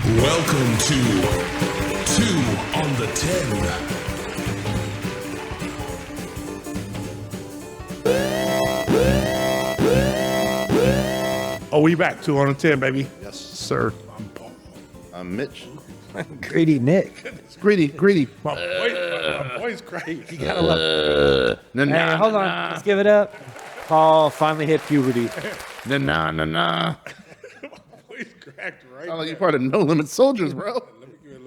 Welcome to 2 on the 10. Oh, we back 2 on the 10, baby. Yes, sir. I'm Paul. I'm Mitch. Greedy Nick. It's greedy. My voice crazy. You gotta love. Hey, hold on. Let's give it up. Paul finally hit puberty. Nah. My voice cracked right Sound like there. you're part of No Limit Soldiers, bro. Let me get a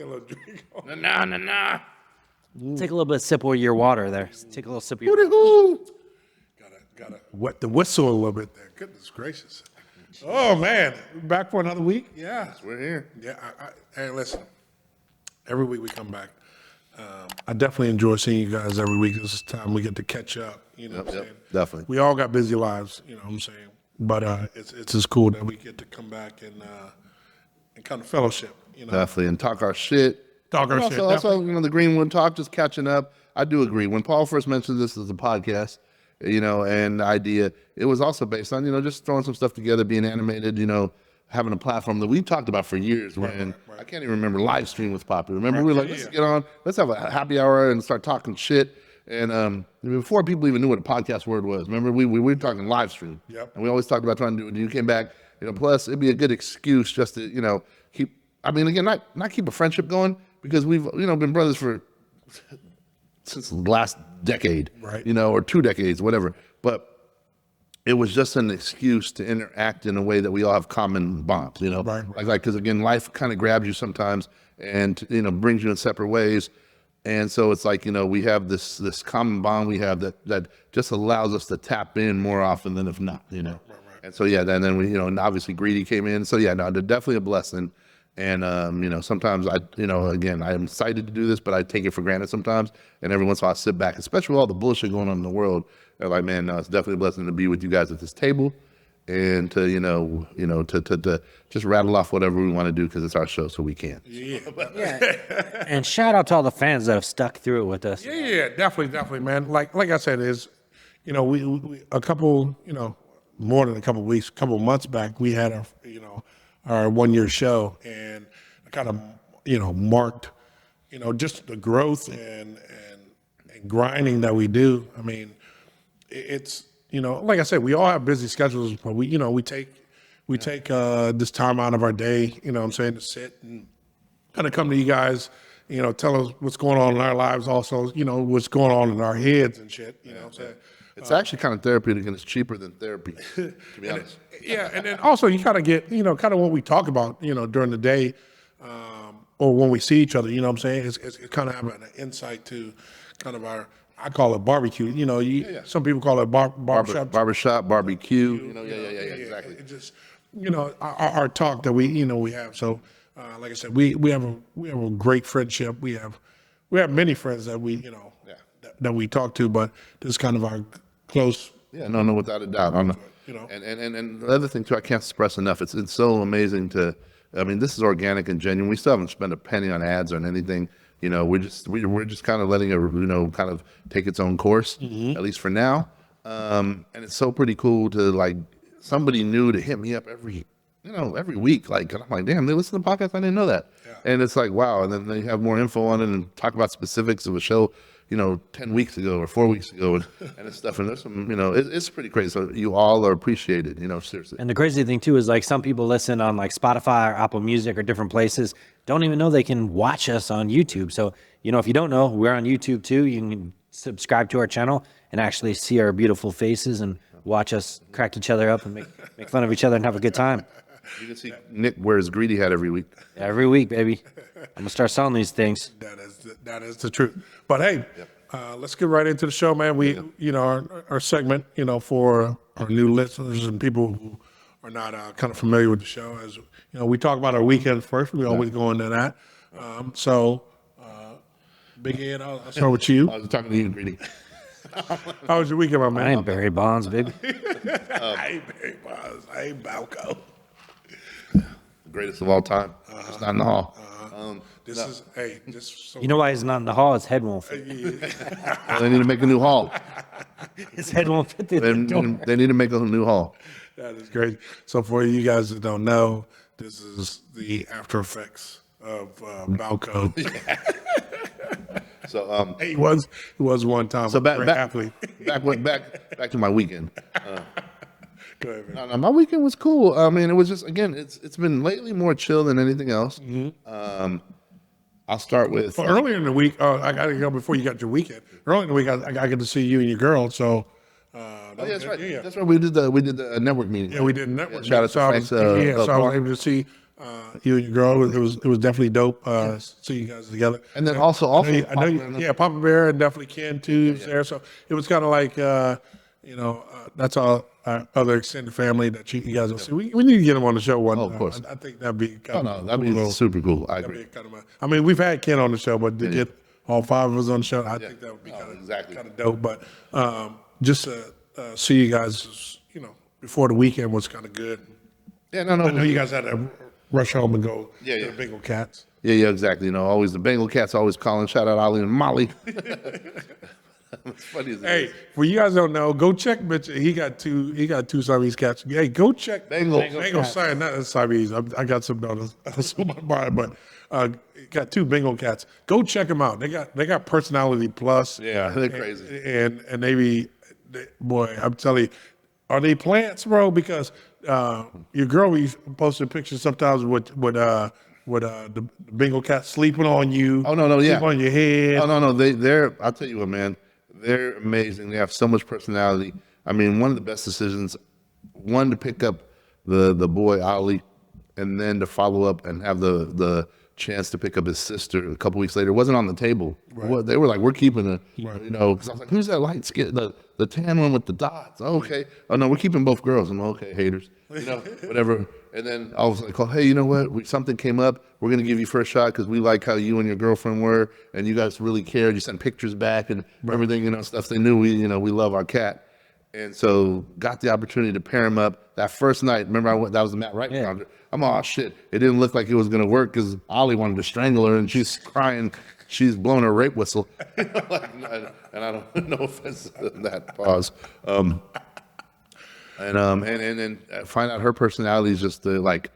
little drink on. Nah. Take a little bit of sip of your water there. Take a little sip of your Hoo-dee-hoo. Gotta wet the whistle a little bit there. Goodness gracious. Oh, man. Back for another week? Yeah. We're here. Yeah. Hey, listen. Every week we come back. I definitely enjoy seeing you guys every week. This is time we get to catch up. You know what I'm saying? Definitely. We all got busy lives, you know what I'm saying? But it's just cool that we get to come back and kind of fellowship, you know? Definitely. And talk our shit. Talk our shit, Also, you know, the Greenwood talk, just catching up. I do agree. When Paul first mentioned this as a podcast, you know, and the idea, it was also based on, you know, just throwing some stuff together, being animated, you know, having a platform that we talked about for years. When I can't even remember live stream was popular. Remember, we were like, let's get on, let's have a happy hour and start talking shit. And before people even knew what a podcast word was, remember, we were talking live stream. Yep. And we always talked about trying to do it. And you came back, you know, plus it'd be a good excuse just to, you know, keep, I mean, again, not keep a friendship going, because we've, you know, been brothers for since the last decade, Right. you know, or 2 decades, whatever. But it was just an excuse to interact in a way that we all have common bonds, you know, Right. like, because again, life kind of grabs you sometimes and, you know, brings you in separate ways. And so it's like, you know, we have this common bond we have that just allows us to tap in more often than if not, you know. Right. And so, yeah, then we, you know, and obviously Greedy came in. So, yeah, no, they're definitely a blessing. And, you know, sometimes I, you know, again, I am excited to do this, but I take it for granted sometimes. And every once in a while I sit back, especially with all the bullshit going on in the world. I'm like, man, no, it's definitely a blessing to be with you guys at this table and to, you know, to just rattle off whatever we want to do because it's our show, so we can. Yeah. And shout out to all the fans that have stuck through it with us. Yeah, definitely, man. Like I said, is, you know, we a couple, you know, more than a couple weeks, couple months back, we had our 1 year show, and kind of, you know, marked, you know, just the growth and grinding that we do. I mean, it's, you know, like I said, we all have busy schedules, but we, you know, we take this time out of our day, you know what I'm saying, to sit and kind of come to you guys, you know, tell us what's going on in our lives, also, you know, what's going on in our heads and shit, you know what I'm saying? It's actually kind of therapeutic, and it's cheaper than therapy, to be honest. Yeah, and then also you kind of get, you know, kind of what we talk about, you know, during the day, or when we see each other, you know what I'm saying? It's kind of having an insight to kind of our, I call it barbecue. You know, some people call it barbershop. Barbershop, barbecue. You know, yeah, exactly. It just, you know, our talk that we have. So, like I said, we have a great friendship. We have many friends that we, you know, that we talk to, but this is kind of our close. Yeah, no, without a doubt. You know, and the other thing too, I can't express enough. It's so amazing to. I mean, this is organic and genuine. We still haven't spent a penny on ads or anything. You know, we're just kind of letting it, you know, kind of take its own course, at least for now. And it's so pretty cool to, like, somebody new to hit me up every week. Like, and I'm like, damn, they listen to the podcast. I didn't know that. Yeah. And it's like, wow. And then they have more info on it and talk about specifics of a show, you know, 10 weeks ago or 4 weeks ago and stuff. And there's some, you know, it's pretty crazy. So you all are appreciated, you know, seriously. And the crazy thing too is, like, some people listen on like Spotify or Apple Music or different places, don't even know they can watch us on YouTube. So, you know, if you don't know, we're on YouTube too. You can subscribe to our channel and actually see our beautiful faces and watch us crack each other up and make fun of each other and have a good time. You can see Nick wears Greedy hat every week. Every week, baby. I'm gonna start selling these things. That is the truth. But hey, let's get right into the show, man. We, you know, our segment, you know, for our new listeners and people who are not kind of familiar with the show, as you know, we talk about our weekend first. We always go into that. Big Ed, I'll start with you. I was talking to you, Greedy. How was your weekend, my man? I ain't Barry Bonds, baby. I ain't Barry Bonds. I ain't Balco. The greatest of all time. It's not in the hall. So You know why he's not in the hall? His head won't fit. Well, they need to make a new hall. His head won't fit through the door. They need to make a new hall. That is great. So for you guys that don't know, this is the after effects of Balco. So He was one time so a back great back, athlete. back to my weekend. Go ahead, man. No, my weekend was cool. I mean, it was just again, it's been lately more chill than anything else. I'll start with Well, earlier in the week, I got to go before you got your weekend. Earlier in the week, I got to see you and your girl. So, that's right. Yeah, That's right. We did the network meeting. yeah, we did a network. Shout out meeting. to So I Frank's. was, so I was bar. able to see you and your girl. It was definitely dope. See you guys together. And then also, I know you, yeah, Papa Bear and definitely Ken too was there. So it was kind of like, that's all our other extended family that you guys will see. We need to get them on the show one time. of course. I think that'd be kind of that'd be super cool. I that'd agree. be kind of I mean, we've had Ken on the show, but to get all 5 of us on the show, I think that would be kind of dope. But just to see you guys, before the weekend was kind of good. Yeah, no. I know you guys had to rush home and go Yeah, to yeah. the Bengal Cats. Yeah, exactly. Always the Bengal cats always calling. Shout out Ollie and Molly. It's funny as it Hey, is. for you guys don't know, go check Mitch. He got two Siamese cats. Hey, go check Bengal. Sorry, not Siamese. I got some donuts. So my mind, but got 2 Bengal cats. Go check them out. They got personality plus. Yeah, they're crazy. And boy, I'm telling you, are they plants, bro? Because your girl be posting pictures sometimes with the Bengal cat sleeping on you. Oh no, yeah. Sleeping on your head. Oh no, they're. I'll tell you what, man. They're amazing. They have so much personality. I mean, one of the best decisions, one to pick up the boy Ollie, and then to follow up and have the chance to pick up his sister a couple weeks later. It wasn't on the table. Right. They were like, we're keeping it. Right. Because I was like, who's that light skin, the tan one with the dots? Oh, okay. Oh no, we're keeping both girls. I'm okay, haters. Whatever. And then I was like, oh, hey, you know what? Something came up. We're going to give you first shot because we like how you and your girlfriend were, and you guys really cared. You sent pictures back and everything, stuff. They knew we love our cat. And so got the opportunity to pair him up that first night. Remember, that was the Matt Wright encounter. I'm oh, shit. It didn't look like it was going to work because Ollie wanted to strangle her, and she's crying. She's blowing her rape whistle. And I don't, no offense to that pause. And then find out her personality is just like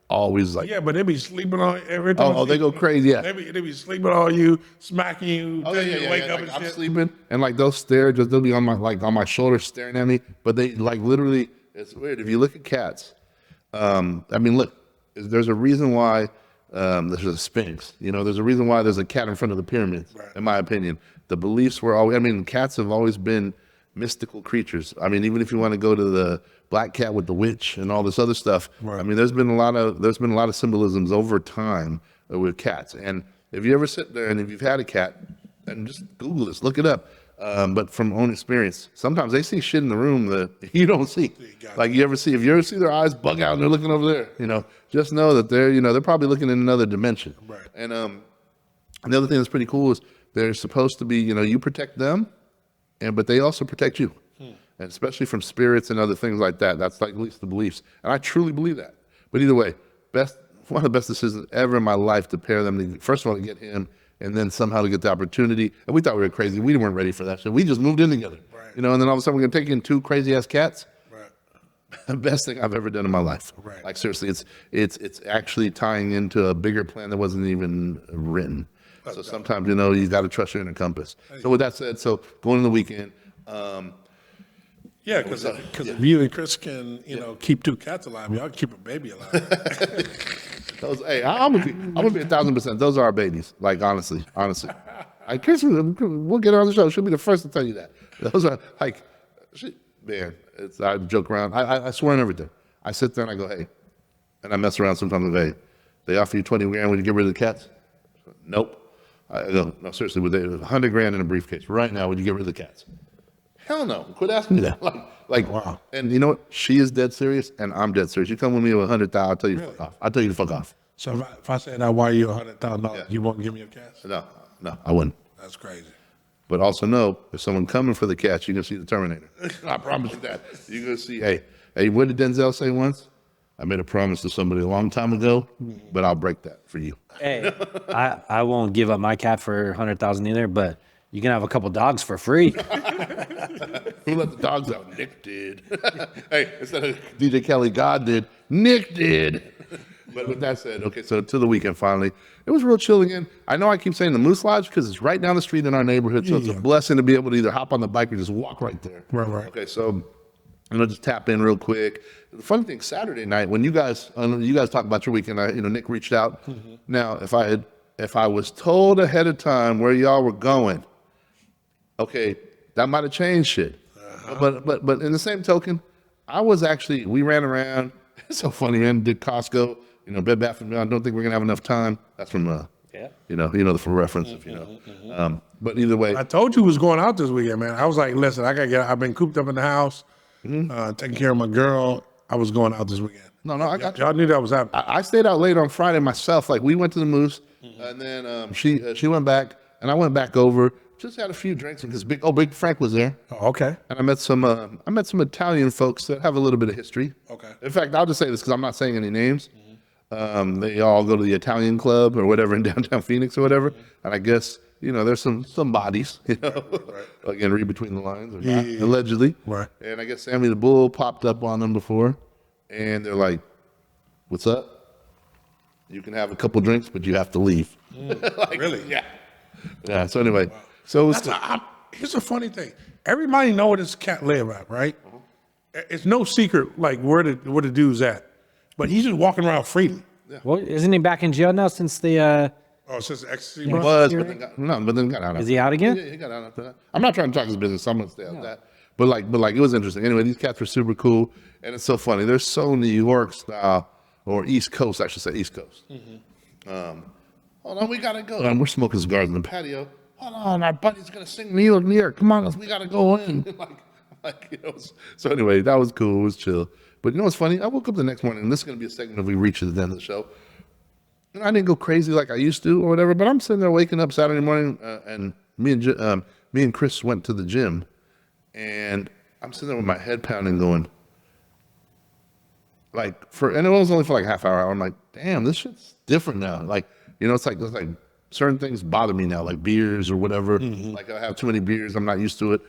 always like. Yeah, but they be sleeping on every time. Oh, they go crazy. Yeah. They be sleeping on you, smacking you, Oh telling you yeah, to wake yeah. up Like, and I'm shit. sleeping, and like they'll stare. They'll be on my shoulder staring at me. But they like literally. It's weird. If you look at cats, I mean, look. There's a reason why there's a Sphinx. There's a reason why there's a cat in front of the pyramids. Right. In my opinion, the beliefs were always. I mean, cats have always been mystical creatures. I mean, even if you want to go to the black cat with the witch and all this other stuff, I mean, there's been a lot of symbolisms over time with cats. And if you ever sit there and if you've had a cat, and just Google this, look it up. But from own experience, sometimes they see shit in the room that you don't see. Like if you ever see their eyes bug out and they're looking over there, just know that they're probably looking in another dimension. Right. And the other thing that's pretty cool is they're supposed to be, you protect them, but they also protect you. And especially from spirits and other things like that. That's like at least the beliefs. And I truly believe that. But either way, one of the best decisions ever in my life to pair them, first of all, to get him, and then somehow to get the opportunity. And we thought we were crazy. We weren't ready for that shit. We just moved in together. Right. And then all of a sudden we're going to take in 2 crazy-ass cats. Right. The best thing I've ever done in my life. Right. Like, seriously, it's actually tying into a bigger plan that wasn't even written. So sometimes, you got to trust your inner compass. So with that said, going in the weekend, yeah, because if you and Chris can, keep 2 cats alive, y'all keep a baby alive. Hey, I'm gonna be 1,000%. Those are our babies. Like honestly. Like Chris, we'll get her on the show. She'll be the first to tell you that. Those are like, man. I joke around. I swear on everything. I sit there and I go, hey, and I mess around sometimes. I go, hey, they offer you 20 grand when you get rid of the cats. Nope. I go, no, seriously, would they 100 grand in a briefcase right now? Would you get rid of the cats? Hell no. Quit asking me that. Like, wow. And you know what? She is dead serious, and I'm dead serious. You come with me with 100,000, I'll tell you to fuck off. I'll tell you to fuck off. So if I said I wire you $100,000, you won't give me a cat? No, I wouldn't. That's crazy. But also know, if someone coming for the cats, you're going to see the Terminator. I promise you that. You're going to see, hey, what did Denzel say once? I made a promise to somebody a long time ago, but I'll break that for you. Hey, I won't give up my cat for 100,000 either, but you can have a couple dogs for free. Who let the dogs out? Nick did. Hey, instead of DJ Kelly, God did. Nick did. But with that said, okay, so to the weekend finally, it was real chill again. I know I keep saying the Moose Lodge because it's right down the street in our neighborhood, so it's a blessing to be able to either hop on the bike or just walk right there. Right. Okay, so just tap in real quick. The funny thing, Saturday night when you guys talk about your weekend, Nick reached out. Now, if I was told ahead of time where y'all were going, okay, that might have changed shit. But in the same token, we ran around. It's so funny, man. Did Costco, Bed Bath & Beyond. Don't think we're gonna have enough time. That's from the full reference, if you know. But either way, I told you was going out this weekend, man. I was like, listen, I've been cooped up in the house, taking care of my girl. I was going out this weekend. No, I got you. Y'all knew that was happening. I stayed out late on Friday myself. Like we went to the Moose, and then she went back, and I went back over. Just had a few drinks because Big Frank was there. Oh, okay. And I met some Italian folks that have a little bit of history. Okay. In fact, I'll just say this because I'm not saying any names. They all go to the Italian club or whatever in downtown Phoenix or whatever. And I guess, there's some bodies, again, read between the lines or not, allegedly. Right. And I guess Sammy the Bull popped up on them before. And they're like, what's up? You can have a couple drinks, but you have to leave. Really? Yeah. Yeah. So anyway. Wow. So here's a funny thing. Everybody know where this cat live at, right? It's no secret like where the dude's at, but he's just walking around freely. Yeah. Well, isn't he back in jail now since the? Since the ecstasy. He was, but then got out. Is he out again? Yeah, he got out after that. I'm not trying to talk his business. So I'm gonna stay out of that. But it was interesting. Anyway, these cats were super cool, and it's so funny. They're so New York style or East Coast, I should say East Coast. Hold on, we gotta go. And we're smoking cigars in the patio. Hold on, our buddy's gonna sing New York. Come on, we gotta go in. So anyway, that was cool. It was chill. But you know what's funny? I woke up the next morning, and this is gonna be a segment if we reach at the end of the show. And I didn't go crazy like I used to or whatever, but I'm sitting there waking up Saturday morning, and me and Chris went to the gym, and I'm sitting there with my head pounding, going, and it was only for like half hour. I'm like, damn, this shit's different now. It's like certain things bother me now, like beers or whatever. Like I have too many beers, I'm not used to it.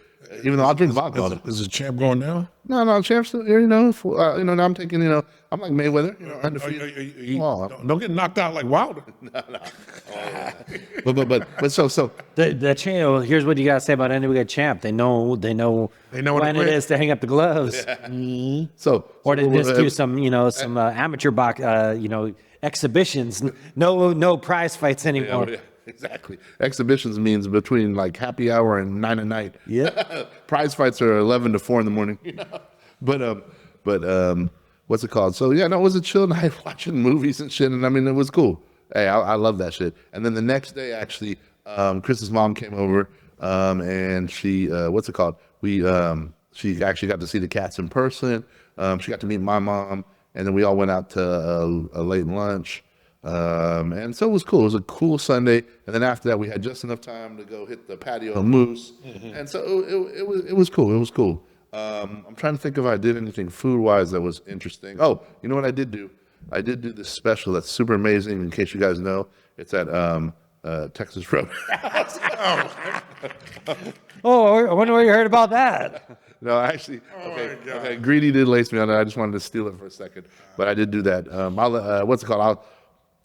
Even though I'll drink vodka. Is the champ going now? No, champ's still here. Now I'm taking. I'm like Mayweather. Don't get knocked out like Wilder. But so the champ. Here's what you gotta say about any champ. They know when it is to hang up the gloves. Yeah. Or to just do some amateur box exhibitions. No prize fights anymore. Yeah. Exactly. Exhibitions means between like happy hour and 9 at night. Yeah. Prize fights are 11 to 4 in the morning. But what's it called? So yeah, no, it was a chill night watching movies and shit. And I mean, it was cool. Hey, I love that shit. And then the next day, actually, Chris's mom came over, and she, what's it called? She actually got to see the cats in person. She got to meet my mom, and then we all went out to a late lunch. And so it was cool. It was a cool Sunday, and then after that, we had just enough time to go hit the patio and Moose, and so it was cool. It was cool. I'm trying to think if I did anything food wise that was interesting. Oh, you know what I did do? I did do this special that's super amazing. In case you guys know, it's at Texas Roadhouse. Oh, I wonder where you heard about that. No, actually, okay. Greedy did lace me on that. I just wanted to steal it for a second, but I did do that. What's it called?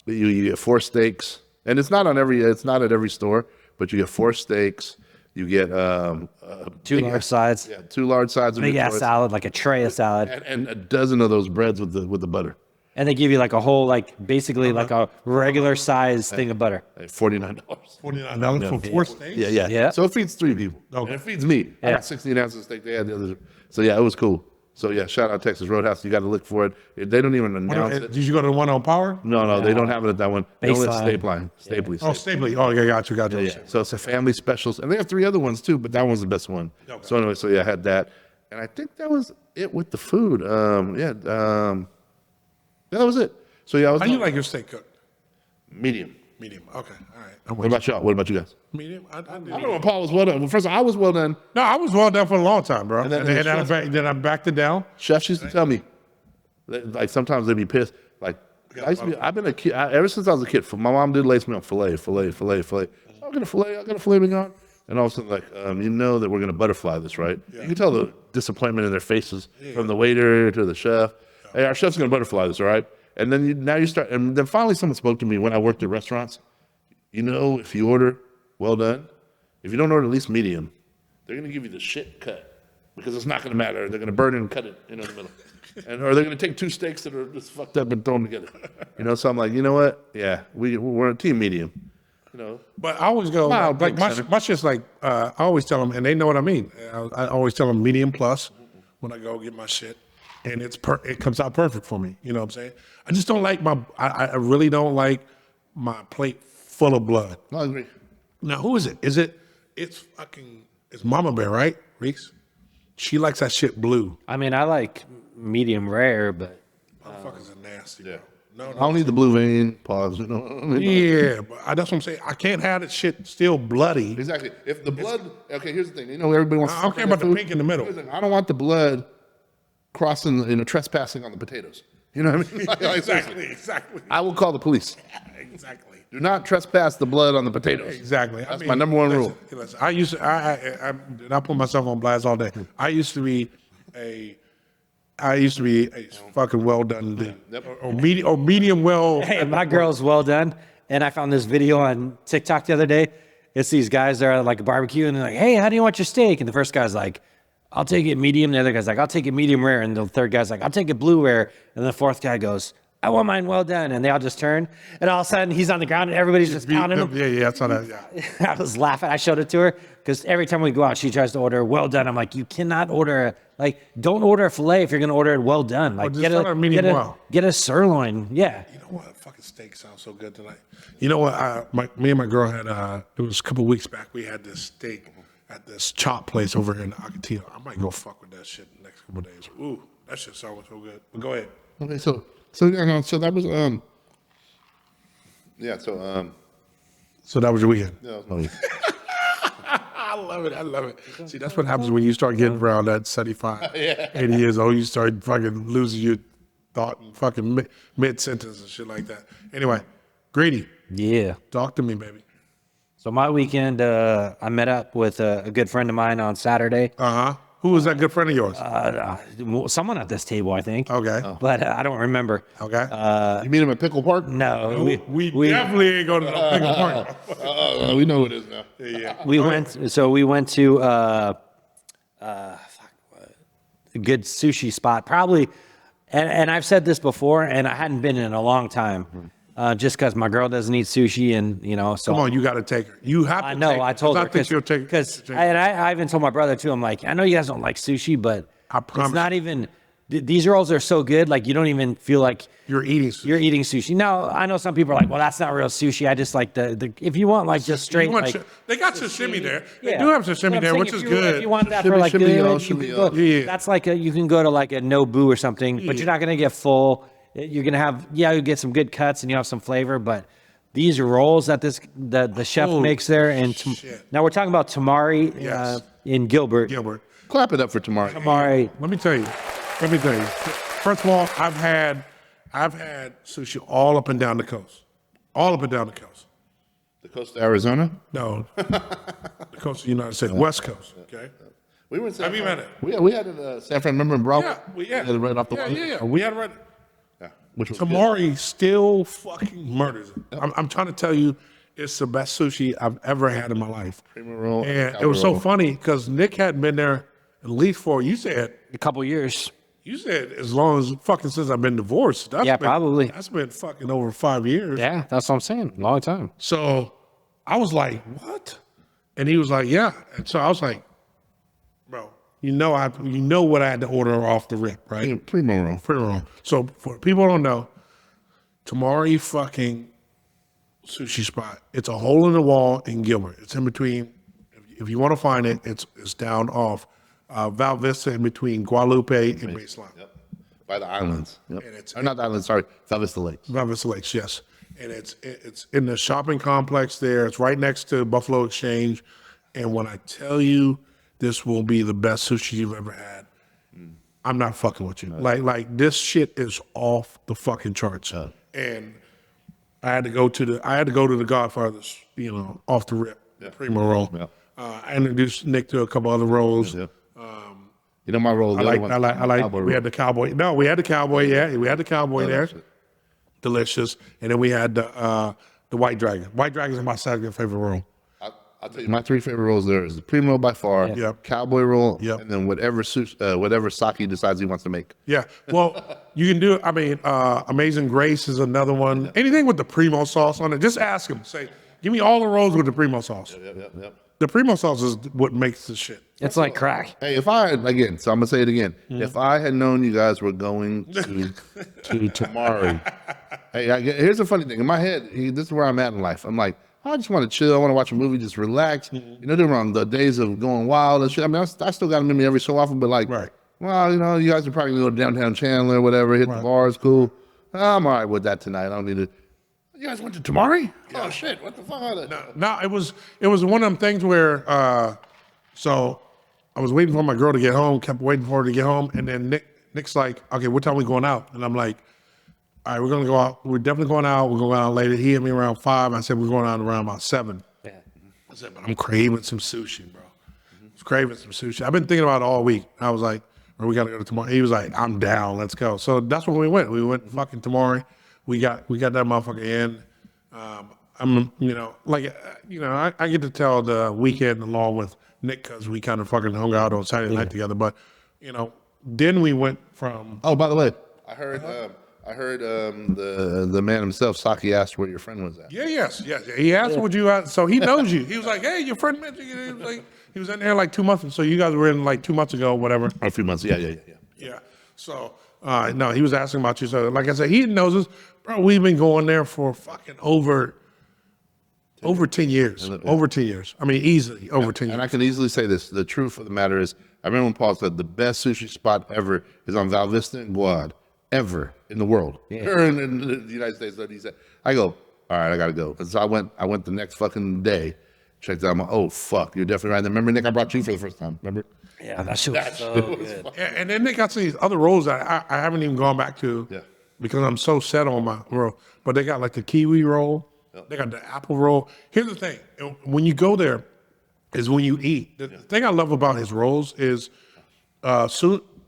You get 4 steaks, and it's not at every store, but you get 4 steaks. You get 2 large sides. Yeah, 2 large sides. Big ass salad, like a tray of salad, and a dozen of those breads with the butter. And they give you like a whole, basically like a regular size thing of butter. $49. $49 for 4 steaks? Yeah. So it feeds 3 people. Okay. And it feeds me. I got 16 ounces of steak. They had the other. So yeah, it was cool. So yeah, shout out Texas Roadhouse. You got to look for it. They don't even announce it. Did you go to the one on Power? No, they don't have it at that one. They only Baseline. Stapley. Oh, Stapley. Oh, yeah, got you. Yeah. So it's a family specials, and they have 3 other ones too, but that one's the best one. Okay. So anyway, I had that, and I think that was it with the food. That was it. So yeah, How do you like your steak cooked? Medium. Okay, all right. What about y'all? What about you guys? Medium? I don't know if Paul was well done. Well, first of all, I was well done. No, I was well done for a long time, bro. And then I backed it down. Chefs used to tell me, like sometimes they'd be pissed. Like I've been a kid ever since I was a kid. My mom did lace me on filet. I got a filet mignon, and all of a sudden, like you know that we're gonna butterfly this, right? Yeah. You can tell the disappointment in their faces from the waiter to the chef. Hey, our chef's gonna butterfly this, all right? And then now you start, and then finally someone spoke to me when I worked at restaurants. You know, if you order well done, if you don't order at least medium, they're going to give you the shit cut because it's not going to matter. They're going to burn it and cut it in the middle. Or they're going to take two steaks that are just fucked up and throw them together. You know, so I'm like, you know what? Yeah, we're a team medium. You know, but I always go like my shit's like I always tell them, and they know what I mean. I always tell them medium plus when I go get my shit, and it comes out perfect for me. You know what I'm saying? I just don't like I really don't like my plate full of blood. I agree. Now who is it? It's Mama Bear, right? Reeks. She likes that shit blue. I mean, I like medium rare, but Motherfuckers are nasty. Yeah. No, I don't need the blue vein. Pause. You know. Yeah, but that's what I'm saying. I can't have that shit still bloody. Exactly. If the blood, okay, here's the thing. You know, everybody wants. I don't care about the pink in the middle. Here's the thing, I don't want the blood crossing, trespassing on the potatoes. You know what I mean? Like, Exactly. I will call the police. Exactly. Do not trespass the blood on the potatoes. Exactly. That's my number one rule. Listen, I put myself on blast all day. I used to be a fucking well done thing. Yep. Or medium well. hey, my girl's well done. And I found this video on TikTok the other day. It's these guys that are at like a barbecue and they're like, hey, how do you want your steak? And the first guy's like, I'll take it medium. The other guy's like, I'll take it medium rare. And the third guy's like, I'll take it blue rare. And the fourth guy goes, I want mine well done. And they all just turn. And all of a sudden he's on the ground and everybody's just pounding him. Yeah, I saw that. Yeah. I was laughing. I showed it to her because every time we go out, she tries to order well done. I'm like, you cannot order don't order a filet if you're going to order it well done. Like, just tell her medium well. Get a sirloin. Yeah. You know what? Fucking steak sounds so good tonight. You know what? Me and my girl had, it was a couple of weeks back, we had this steak at this chop place over here in Ocotillo. I might go fuck with that shit the next couple of days. Ooh, that shit sounds so good. But go ahead. Okay, so that was So that was your weekend. that was my week. I love it. See, that's what happens when you start getting around that 75, 80 years old. You start fucking losing your thought and fucking mid-sentence and shit like that. Anyway, Greedy, Yeah. talk to me, baby. So my weekend, I met up with a good friend of mine on Saturday. Who was that good friend of yours? Someone at this table, I think. Okay. But I don't remember. Okay. You meet him at Pickle Park? No. we definitely ain't going to no Pickle Park. We know who it is now. Yeah. We went to a good sushi spot, probably. And I've said this before, and I hadn't been in a long time, just because my girl doesn't eat sushi, and so Come on, you got to take her. You have to. I know. Take her, I told her I think she'll take because I even told my brother too. I'm like, I know you guys don't like sushi, but I promise it's not even. These rolls are so good, like you don't even feel like you're eating sushi. you're eating sushi. Now I know some people are like, well, that's not real sushi. I just like the if you want like just straight. They got sashimi there. They Yeah. do have But sashimi I'm there, saying which is good. If you want that for Shimmy, like shimmy, good, y'all, you shimmy, can y'all. go, Yeah. that's like you can go to like a Nobu or something, but you're not gonna get full. You're gonna have you get some good cuts and you have some flavor, but these rolls that the chef makes there, and shit. now we're talking about Temari Yes. in Gilbert. Clap it up for tomorrow. Temari, Let me tell you. First of all, I've had sushi all up and down the coast. All up and down the coast. The coast of Arizona? No, the coast of the United States, West Coast. Okay. We were in San Have you Fran. met it? We had it in San Fran, remember in Broward? Yeah, We had it right off the line. yeah. We had it right. Yeah, which was good. Tamari still fucking murders it. I'm trying to tell you, it's the best sushi I've ever had in my life. Primo roll, And it was so roll. funny because Nick hadn't been there at least you said a couple years. as long as fucking since I've been divorced. Probably. That's been fucking over 5 years. Yeah, that's what I'm saying. Long time. So I was like, what? And he was like, yeah. And so I was like, bro, you know what I had to order off the rip, right? Yeah, primo roll. Primo roll. So for people who don't know, Temari fucking sushi spot. It's a hole in the wall in Gilbert. It's in between. If you want to find it, it's down off Val Vista in between Guadalupe and Baseline. Yep. By the islands. Yep. And it's- Or not the islands, sorry. Val Vista Lakes. Val Vista Lakes, yes. And it's in the shopping complex there. It's right next to Buffalo Exchange. And when I tell you this will be the best sushi you've ever had, I'm not fucking with you. Like this shit is off the fucking charts. And I had to go to the Godfather's, off the rip, primo roll. Yeah. I introduced Nick to a couple other rolls. Yeah. My roll. I like. We had the cowboy. No, we had the cowboy. Yeah, we had the cowboy there. delicious. And then we had the White Dragon. White Dragon is my second favorite roll. I'll tell you, my 3 favorite rolls there is the primo by far, Yep. cowboy roll, Yep. and then whatever Saki decides he wants to make. Yeah, well, you can do. I mean, Amazing Grace is another one. Anything with the primo sauce on it, just ask him. Say, give me all the rolls with the primo sauce. Yep. The primo sauce is what makes the shit. It's like crack. Hey, so I'm gonna say it again. If I had known you guys were going to Temari, hey, here's the funny thing. In my head, this is where I'm at in life. I'm like, I just want to chill. I want to watch a movie, just relax. You know, they're on the days of going wild and shit. I mean, I still got them in me every so often, but like, Right. well, you know, you guys are probably gonna go to downtown Chandler or whatever, hit the bars, cool. I'm all right with that tonight. I don't need to. You guys went to Temari? Oh shit! What the fuck? No, it was one of them things where, so I was waiting for my girl to get home, kept waiting for her to get home, and then Nick's like, okay, what time we going out? And I'm like, all right, we're gonna go out. We're definitely going out. We're going out later. He hit me around 5. I said we're going out around about 7. Yeah. I said, but I'm craving some sushi, bro. I was craving some sushi. I've been thinking about it all week. I was like, or we gotta go to Temari. He was like, I'm down. Let's go. So that's when we went. We went to fucking Temari. We got that motherfucker in. I'm, I get to tell the weekend along with Nick because we kind of fucking hung out on Saturday night together. But, then we went from. Oh, by the way, I heard the man himself, Saki, asked where your friend was at. Yes. He asked what you out. So he knows you. He was like, hey, your friend Mitch. He was in there like 2 months. So you guys were in like 2 months ago, whatever. A few months. Yeah. Yeah. So, no, he was asking about you. So, like I said, he knows us. Bro, we've been going there for fucking over 10 years. Over 10 years. I mean, easily over 10 years. And I can easily say this. The truth of the matter is, I remember when Paul said the best sushi spot ever is on Val Vista and Guad, ever in the world. Yeah. Or in the United States. He said, I go, all right, I got to go. And so I went the next fucking day, checked out. I'm like, oh, fuck, you're definitely right. And remember, Nick, I brought you for the first time. Remember? Yeah, that shit was so good. And then they got some of these other rolls that I haven't even gone back to because I'm so set on my roll. But they got like the kiwi roll. They got the apple roll. Here's the thing. When you go there is when you eat. The thing I love about his rolls is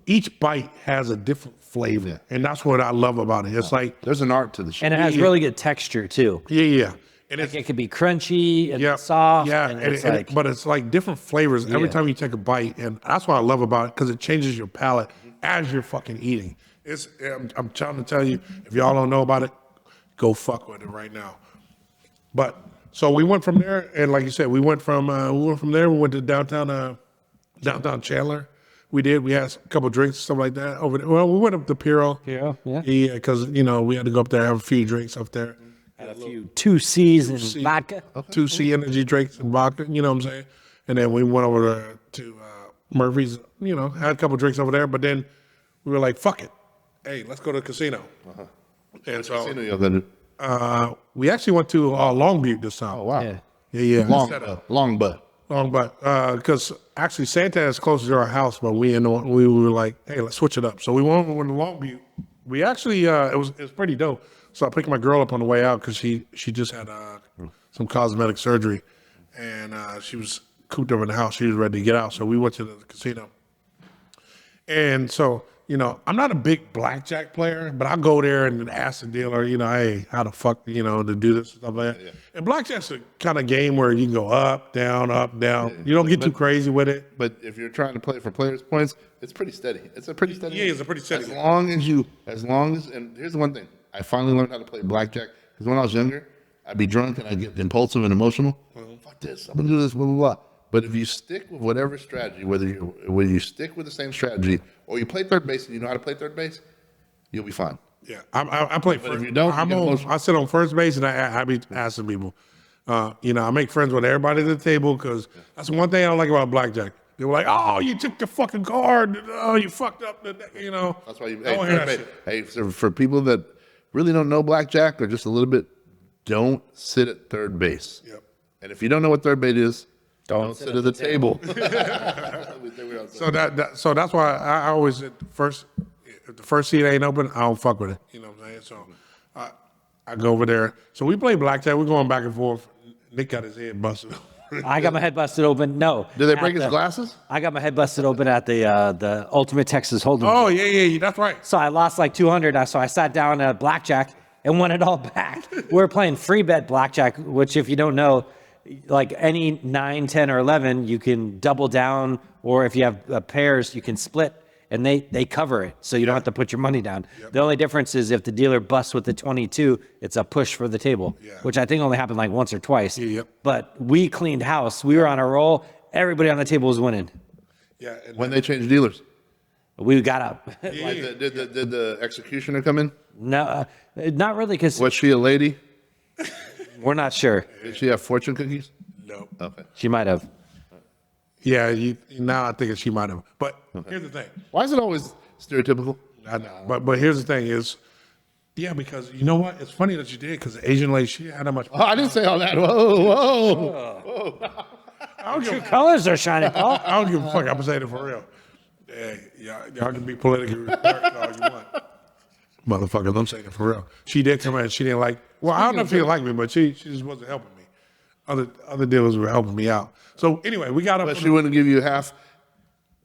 each bite has a different flavor. Yeah. And that's what I love about it. It's like, There's an art to the shit. And it has really good texture too. yeah. And Like it could be crunchy and soft. Yeah, and it's but it's like different flavors every time you take a bite, and that's what I love about it because it changes your palate as you're fucking eating. I'm trying to tell you, if y'all don't know about it, go fuck with it right now. But so we went from there, and like you said, we went from there. We went to downtown Chandler. We had a couple drinks and stuff like that over there. Well, we went up to Piero. Yeah. Yeah, because we had to go up there, have a few drinks up there. Had a few 2Cs and vodka. 2C energy drinks and vodka, you know what I'm saying? And then we went over to Murphy's, had a couple drinks over there, but then we were like, fuck it. Hey, let's go to the casino. And so Casino you're gonna- we actually went to Long Butte this time. Oh, wow. Yeah. Yeah. Long butt. Long butt. Because actually Santa is closer to our house, but we were like, hey, let's switch it up. So we went to Long Butte. We actually, it was pretty dope. So I picked my girl up on the way out because she just had some cosmetic surgery, and she was cooped up in the house. She was ready to get out. So we went to the casino. And so, I'm not a big blackjack player, but I go there and ask the dealer, hey, how the fuck, to do this and stuff like that. Yeah. And blackjack's a kind of game where you can go up, down, up, down. Yeah. You don't get too crazy with it. But if you're trying to play for players' points, it's pretty steady. It's a pretty steady. Yeah, it's a pretty steady. And here's the one thing. I finally learned how to play blackjack because when I was younger, I'd be drunk and I'd get impulsive and emotional. Fuck this, I'm gonna do this, blah, blah, blah. But if you stick with whatever strategy, whether you stick with the same strategy or you play third base and you know how to play third base, you'll be fine. Yeah, I play first. If you don't, I sit on first base and I be asking people. I make friends with everybody at the table because that's one thing I don't like about blackjack. They were like, "Oh, you took the fucking card. Oh, you fucked up." That's why hey, so for people that really don't know blackjack or just a little bit, don't sit at third base. Yep. And if you don't know what third base is, don't sit at the table. So that's why I always at first, if the first seat ain't open, I don't fuck with it. You know what I'm saying? So I go over there. So we play blackjack. We're going back and forth. Nick got his head busted. I got my head busted open. No. Did they break his glasses? I got my head busted open at the Ultimate Texas Hold'em. Oh, yeah, that's right. So I lost like 200. So I sat down at blackjack and won it all back. We're playing free bet blackjack, which if you don't know, like any 9, 10, or 11, you can double down, or if you have pairs, you can split, and they cover it, so you don't have to put your money down. The only difference is if the dealer busts with the 22, it's a push for the table, which I think only happened like once or twice. But we cleaned house. We were on a roll. Everybody on the table was winning. Yeah. And When they changed dealers, We got up. like did the executioner come in? No, not really, because Was she a lady? we're not sure. Did she have fortune cookies? no. Okay. She might have. Yeah, now I think she might have. But here's the thing. Why is it always stereotypical? I know. But here's the thing is, yeah, because you know what? It's funny that you did, because the Asian lady, she had that much. Oh, I didn't say all that. Whoa. True colors are shining, Paul. I don't give a fuck. I'm saying it for real. Yeah, y'all can be politically correct all you want. Motherfuckers, I'm saying it for real. She did come in. She didn't like. Well, I don't know if she didn't like me, but she just wasn't helping me. Other dealers were helping me out. So anyway, we got up. But she wouldn't give you half.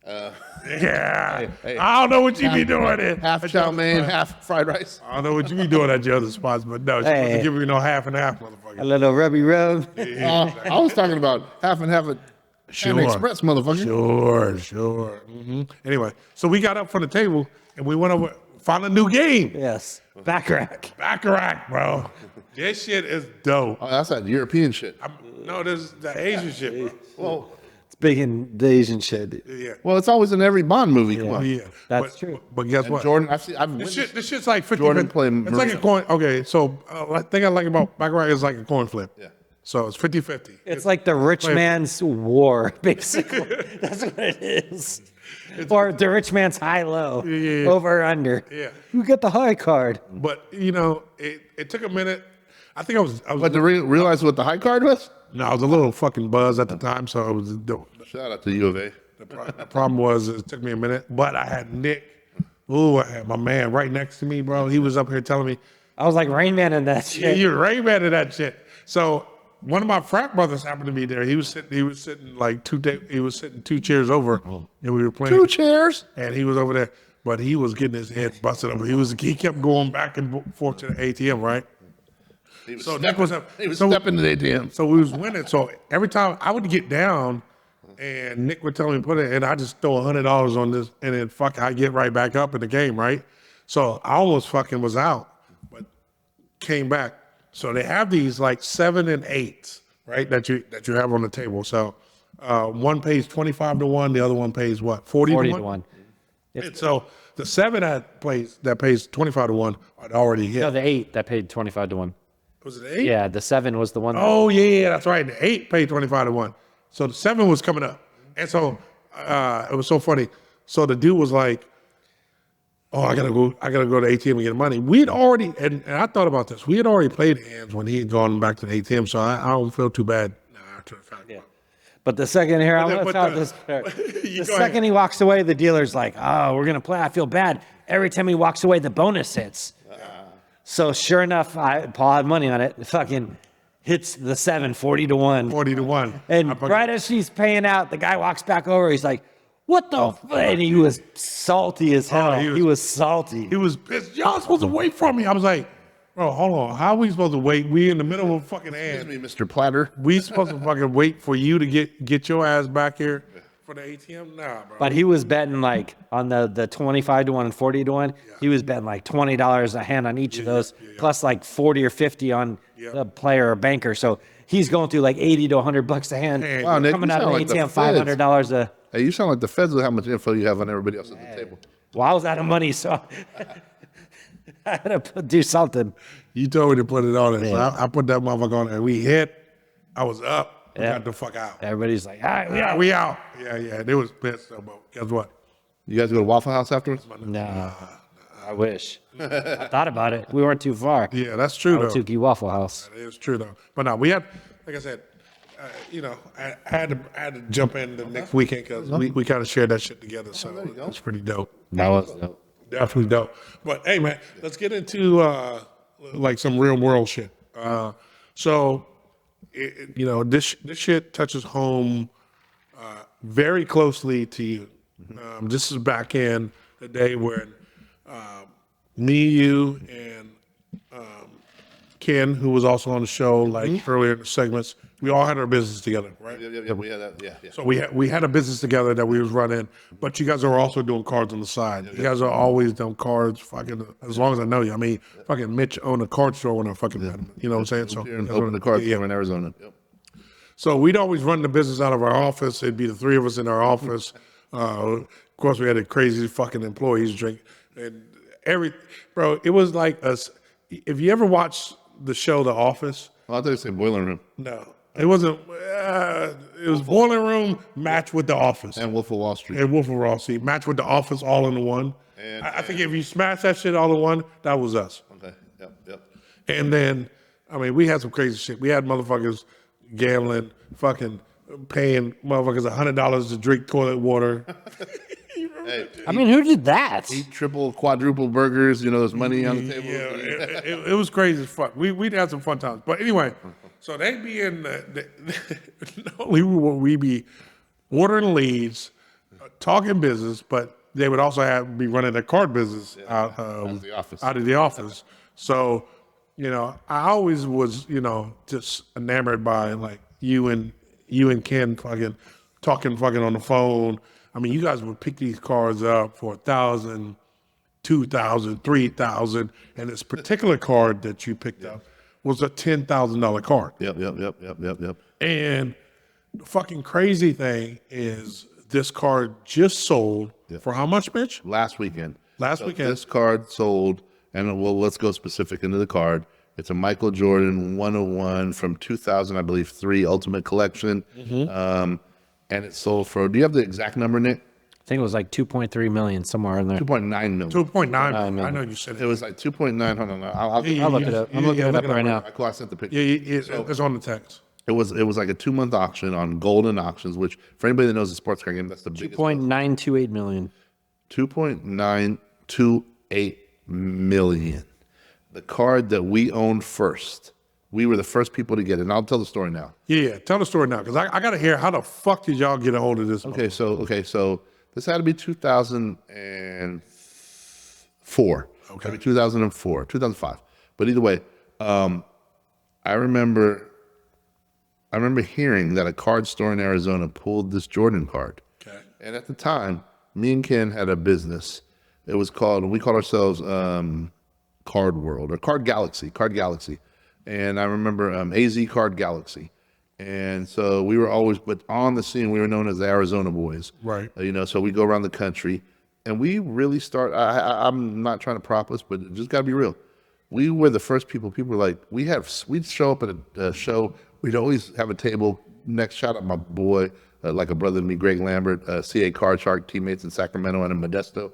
Yeah. Hey. I don't know what you be doing there. Half chow mein, half fried rice. I don't know what you be doing at your other spots, but no, she wasn't Hey. giving me no half and half, A motherfucker. little rubby rub. I was talking about half and half at Sure. Panda Express, motherfucker. Sure. Anyway, so we got up from the table and we went over, found a new game. Yes. Backrack. Baccarat, bro. This shit is dope. Oh, that's that European shit. No, this is the Asian shit, bro. Well, It's big in the Asian shit. Yeah. well, it's always in every Bond movie. Come on. Yeah. That's But- true. But guess what? Jordan, I've This witnessed. shit's like 50. Jordan played It's like a Marina. coin. Okay, so the thing I like about Baccarat is like a coin flip. Yeah. So it's 50-50. It's like the rich man's war, basically. That's what it is. Or the rich man's high-low, Yeah. over or under. Yeah. Who got the high card? But you know, it took a minute. I think I was But to realize what the high card was? no, I was a little fucking buzzed at the time, so it was Shout out to U of A. the problem was it took me a minute, but I had Nick. Ooh, I had my man right next to me, bro. He was up here telling me, I was like Rain Man in that "Yeah, shit. you're Rain Man of that shit." So one of my frat brothers happened to be there. He was sitting like two chairs over, and we were playing 2 chairs. and he was over there, but he was getting his head busted up. He kept going back and forth to the ATM, right? So Nick was up. He was so, stepping to the ATM. so we was winning. So every time I would get down, and Nick would tell me to put it, and I just throw $100 on this, and then I get right back up in the game, right? So I almost fucking was out, but came back. So they have these like 7 and 8s, right? That you have on the table. So one pays 25 to 1, the other one pays what? 40 40 to to 1. And so the 7 that pays 25 to 1 I'd already hit. No, the 8 that paid 25 to 1. Was it 8? Yeah, the 7 was the one. Oh yeah, that's right. The 8 paid 25 to 1. So the 7 was coming up. And so it was so funny. So the dude was like, "Oh, I gotta go to the ATM and get money." We'd already and I thought about this. We had already played hands when he had gone back to the ATM, so I don't feel too bad. After the fact. Yeah. But the second here, I'm going to tell this part. The second he walks away, the dealer's like, "Oh, we're going to play. I feel bad." Every time he walks away, the bonus hits. So sure enough, Paul had money on it. Fucking hits the 7, 40 to 1. 40 to 1. And right as she's paying out, the guy walks back over. He's like, "What the?" And he was salty as hell. He was salty. He was pissed. Y'all supposed to wait for me. I was like, "Bro, hold on. How are we supposed to wait? We in the middle of a fucking Excuse ad. me, Mr. Platter. We supposed to fucking wait for you to get your ass back here for the ATM? Nah, bro." But he was betting like on the 25 to 1 and 40 to 1. He was betting like $20 a hand on each of those, plus like 40 or 50 on the player or banker. So he's going through like 80 to $100 a hand. Hey, Wow, Nick, Coming you out of sound the like the ATM, feds. $500 a. Hey, you sound like the feds with how much info you have on everybody else at the table. Well, I was out of money, so I had to do something. You told me to put it on it. So Yeah. I put that motherfucker on there. We hit. I was up. We Yeah. got the fuck out. Everybody's like, "All right, Yeah, we out. Yeah. They was pissed. So, but guess what? You guys go to Waffle House afterwards? No, I wish. I thought about it. We weren't too far. Yeah, that's true though. Tuki Waffle House. It is true though. But no, we had, like I said, I had to jump in the next weekend because we kind of shared that shit together. So it's pretty dope. That was dope. Definitely dope. But hey, man, let's get into like some real world shit. So, this shit touches home very closely to you. This is back in the day when me, you, and Ken, who was also on the show like earlier in the segments. We all had our business together, right? Yeah, we had that. Yeah. So we had a business together that we was running, but you guys are also doing cards on the side. You guys are always doing cards, fucking as long as I know you. I mean, fucking Mitch owned a card store when I fucking met him. You know what I'm saying? So Here and open the card store in Arizona. Yep. So we'd always run the business out of our office. It'd be the three of us in our office. Of course, we had a crazy fucking employees drink and bro. It was like us. If you ever watched the show The Office, Well, I thought you said boiler room no, it wasn't. It was Boiler Room matched with The Office and Wolf of Wall Street. and Wolf of Wall Street matched with The Office all in one. I think if you smash that shit all in one, that was us. Okay. Yep. And then, I mean, we had some crazy shit. We had motherfuckers gambling, fucking paying motherfuckers $100 to drink toilet water. Hey, I mean, who did that? eat triple, quadruple burgers. You know, there's money on the table. Yeah, it was crazy as fuck. We'd had some fun times. But anyway, so they'd be in not only would we be ordering leads, talking business, but they would also be running their card business out of the office. Out of the office. So, you know, I always was, you know, just enamored by like you and Ken fucking talking fucking on the phone. I mean, you guys would pick these cards up for $1,000, $2,000, $3,000, and this particular card that you picked up was a $10,000 card. Yep. And the fucking crazy thing is this card just sold for how much, Mitch? Last weekend. Last weekend. This card sold, and well, let's go specific into the card. It's a Michael Jordan 101 from 2000, I believe, 3 Ultimate Collection. And it sold for, do you have the exact number, Nick? I think it was like 2.3 million, somewhere in there. 2.9 million. 2.9. I know you said It was like 2.9. Hold on. I'll Look it up. I'm looking it up right now. I sent the picture. Yeah, it's on the text. It was like a 2-month auction on Golden Auctions, which for anybody that knows the sports card game, that's the biggest. 2.928 million. 2.928 million. The card that we owned first. We were the first people to get it. And I'll tell the story now. Yeah, tell the story now, because I got to hear how the fuck did y'all get a hold of this? Okay, so this had to be 2004. Okay, 2004, 2005. But either way, I remember hearing that a card store in Arizona pulled this Jordan card. Okay. And at the time, me and Ken had a business. It was called, we called ourselves Card World or Card Galaxy. And I remember AZ Card Galaxy. And so we were always, but on the scene, we were known as the Arizona Boys. Right. You know, so we go around the country and we really I'm not trying to prop us, but just got to be real. We were the first people were like, we'd show up at a show. We'd always have a table next, shout out my boy, like a brother to me, Greg Lambert, CA Card Shark teammates in Sacramento and in Modesto.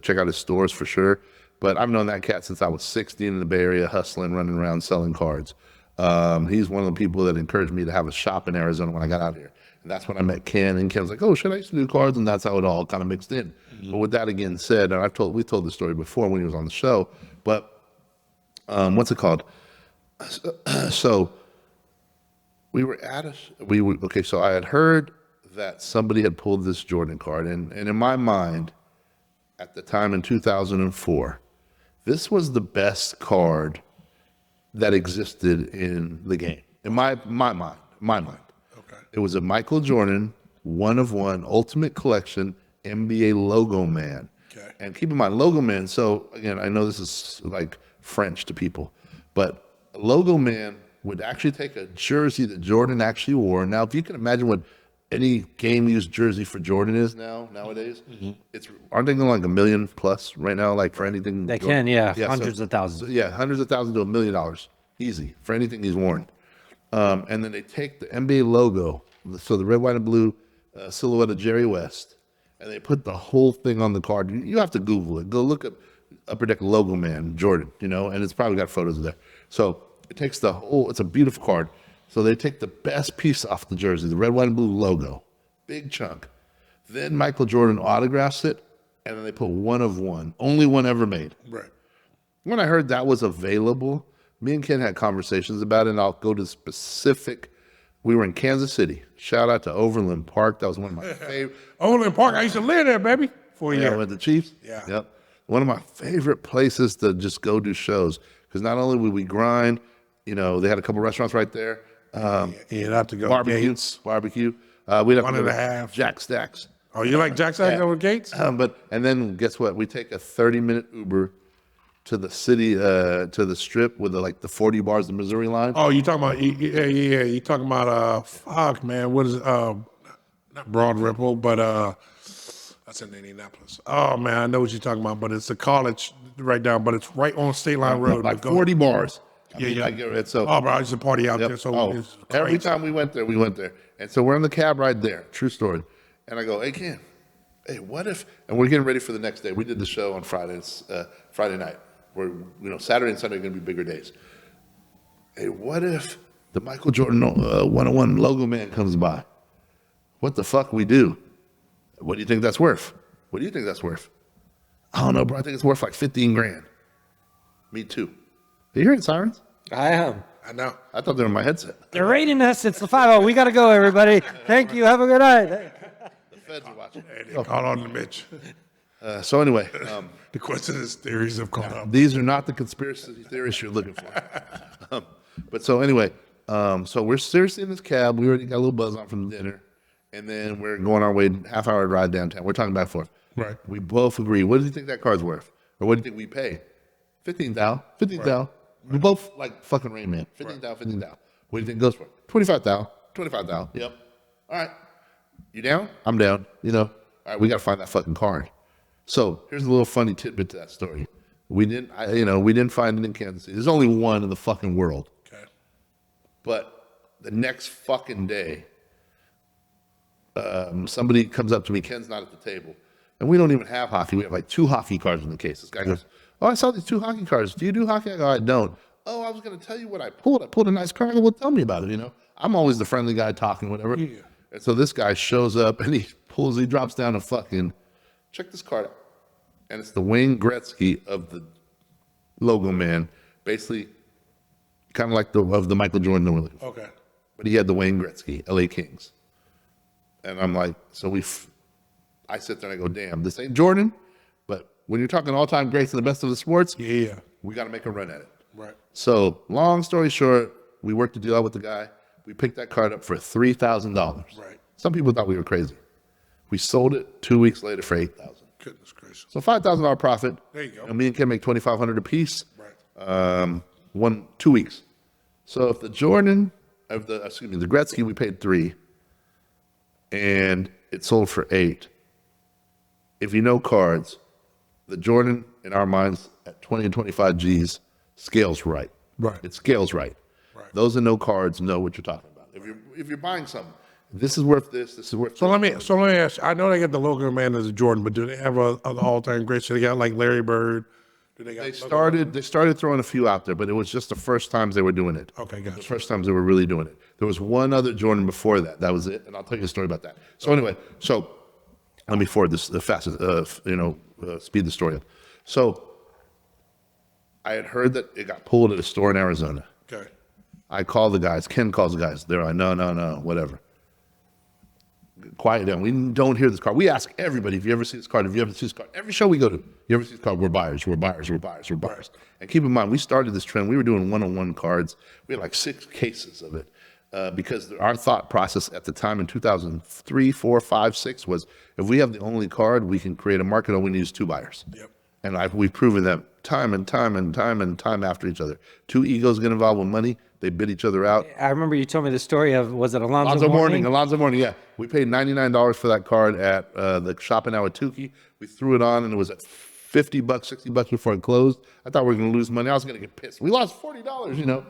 Check out his stores for sure. But I've known that cat since I was 16 in the Bay Area, hustling, running around, selling cards. He's one of the people that encouraged me to have a shop in Arizona when I got out here. And that's when I met Ken, and Ken was like, oh, shit, I used to do cards, and that's how it all kind of mixed in. But with that again said, and we told the story before when he was on the show, but what's it called? So so I had heard that somebody had pulled this Jordan card, and in my mind, at the time in 2004, this was the best card that existed in the game. In my mind. Okay. It was a Michael Jordan 1-of-1 Ultimate Collection NBA Logo Man. Okay. And keep in mind, Logo Man, so again, I know this is like French to people, but Logo Man would actually take a jersey that Jordan actually wore. Now, if you can imagine what any game used jersey for Jordan is nowadays, aren't they going like $1 million plus right now? Like for anything They Jordan? can, yeah, hundreds of thousands. Hundreds of thousands to $1 million, easy for anything he's worn. And then they take the NBA logo, so the red, white, and blue silhouette of Jerry West, and they put the whole thing on the card. You have to Google it. Go look up Upper Deck Logo Man Jordan, and it's probably got photos of there. So it takes it's a beautiful card. So they take the best piece off the jersey, the red, white, and blue logo, big chunk. Then Michael Jordan autographs it, and then they put 1-of-1, only one ever made. Right. When I heard that was available, me and Ken had conversations about it, and I'll go to specific. We were in Kansas City. Shout out to Overland Park. That was one of my favorite. Overland Park, I used to live there, baby, for a year. With the Chiefs? Yeah. Yep. One of my favorite places to just go do shows, because not only would we grind, they had a couple restaurants right there. You'd have to go Barbecue. Gates. Barbecue. We'd have One to go and a to half. Jack Stacks. Oh, you like Jack Stacks over Gates? And then guess what? We take a 30-minute Uber to the city, to the strip with the 40 bars, the Missouri line. Oh, you talking about yeah. You talking about fuck man, what is it? Not Broad Ripple, but that's in Indianapolis. Oh man, I know what you're talking about, but it's a college right down, but it's right on State Line Road. Like 40 bars. Yeah. So, oh, bro, I used to party out there, so it's every crazy. time we went there. And so we're in the cab ride there. True story. And I go, hey, Ken, hey, what if? And we're getting ready for the next day. We did the show on Friday night. Where Saturday and Sunday are going to be bigger days. Hey, what if the Michael Jordan 101 logo man comes by? What the fuck we do? What do you think that's worth? What do you think that's worth? I don't know, bro. I think it's worth like 15 grand. Me too. Are you hearing sirens? I am. I know. I thought they were in my headset. They're raiding us. It's the 5-0. We got to go, everybody. Thank you. Have a good night. The feds are watching. Hey, they caught on to Mitch. So anyway, The question is theories have caught up. these are not the conspiracy theories you're looking for. But so anyway, so we're seriously in this cab. We already got a little buzz on from dinner. And then we're going our way, half-hour ride downtown. We're talking back and forth. Right. We both agree. What do you think that car's worth? Or what do you think we pay? 15,000. 15,000. We both like fucking Rain Man. 15,000, 15,000. What do you think it goes for? 25,000. 25,000. Yep. All right. You down? I'm down. All right, we got to find that fucking card. So here's a little funny tidbit to that story. We didn't find it in Kansas City. There's only one in the fucking world. Okay. But the next fucking day, somebody comes up to me. Ken's not at the table, and we don't even have hockey. We have like 2 hockey cards in the case. This guy goes, "Oh, I saw these 2 hockey cards. Do you do hockey?" I go, "I don't." "Oh, I was going to tell you what I pulled. I pulled a nice card." I go, "Well, tell me about it." I'm always the friendly guy talking, whatever. Yeah. And so this guy shows up and he drops down a fucking, check this card out, and it's the Wayne Gretzky of the logo man, basically, kind of like of the Michael Jordan we're looking for. Okay. But he had the Wayne Gretzky, LA Kings. And I'm like, I sit there and I go, damn, this ain't Jordan, but when you're talking all-time greats and the best of the sports, Yeah. we got to make a run at it. Right. So long story short, we worked a deal out with the guy. We picked that card up for $3,000. Right. Some people thought we were crazy. We sold it 2 weeks later for $8,000. Goodness gracious. So $5,000 profit. There you go. And me and Ken make $2,500 a piece. Right. 2 weeks. So if the Gretzky, we paid $3,000, and it sold for $8,000. If you know cards, the Jordan in our minds at 20 and 25 G's scales right. Right. It scales right. Right. Those that know cards know what you're talking about. If you're buying something, this is worth this. This is worth. So let me ask you, I know they got the logo man as a Jordan, but do they have other all-time greats? So they got like Larry Bird. Do they got? They started throwing a few out there, but it was just the first times they were doing it. Okay, gotcha. The first times they were really doing it. There was one other Jordan before that. That was it, and I'll tell you a story about that. So anyway, let me forward this the fastest, speed the story up. So I had heard that it got pulled at a store in Arizona. Okay. I call the guys. Ken calls the guys. They're like, no, whatever. Quiet down. We don't hear this card. We ask everybody, if you ever see this card, if you ever see this card. Every show we go to, you ever see this card, we're buyers. And keep in mind, we started this trend. We were doing one-on-one cards. We had like 6 cases of it. Because our thought process at the time in 2003, 4, 5, 6 was, if we have the only card, we can create a market, all we need is 2 buyers. Yep. And we've proven that time and time after each other. 2 egos get involved with money. They bid each other out. I remember you told me the story of, was it Alonzo Mourning? Alonzo Mourning, yeah. We paid $99 for that card at the shop in Ahwatukee. We threw it on, and it was at $50, $60 before it closed. I thought we were going to lose money. I was going to get pissed. We lost $40,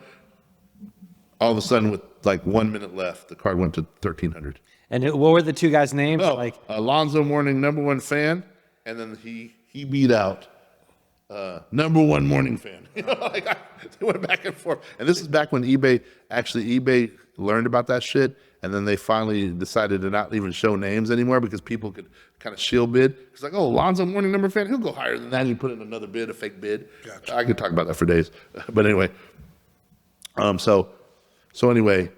All of a sudden, with like 1 minute left, the card went to $1,300. And what were the 2 guys' names? Oh, Alonzo Mourning, #1 fan, and then he beat out #1 Morning fan. They went back and forth. And this is back when eBay learned about that shit, and then they finally decided to not even show names anymore because people could kind of shield bid. It's like, oh, Alonzo Mourning #1 fan, he'll go higher than that. And you put in another bid, a fake bid. Gotcha. I could talk about that for days. But anyway, so anyway,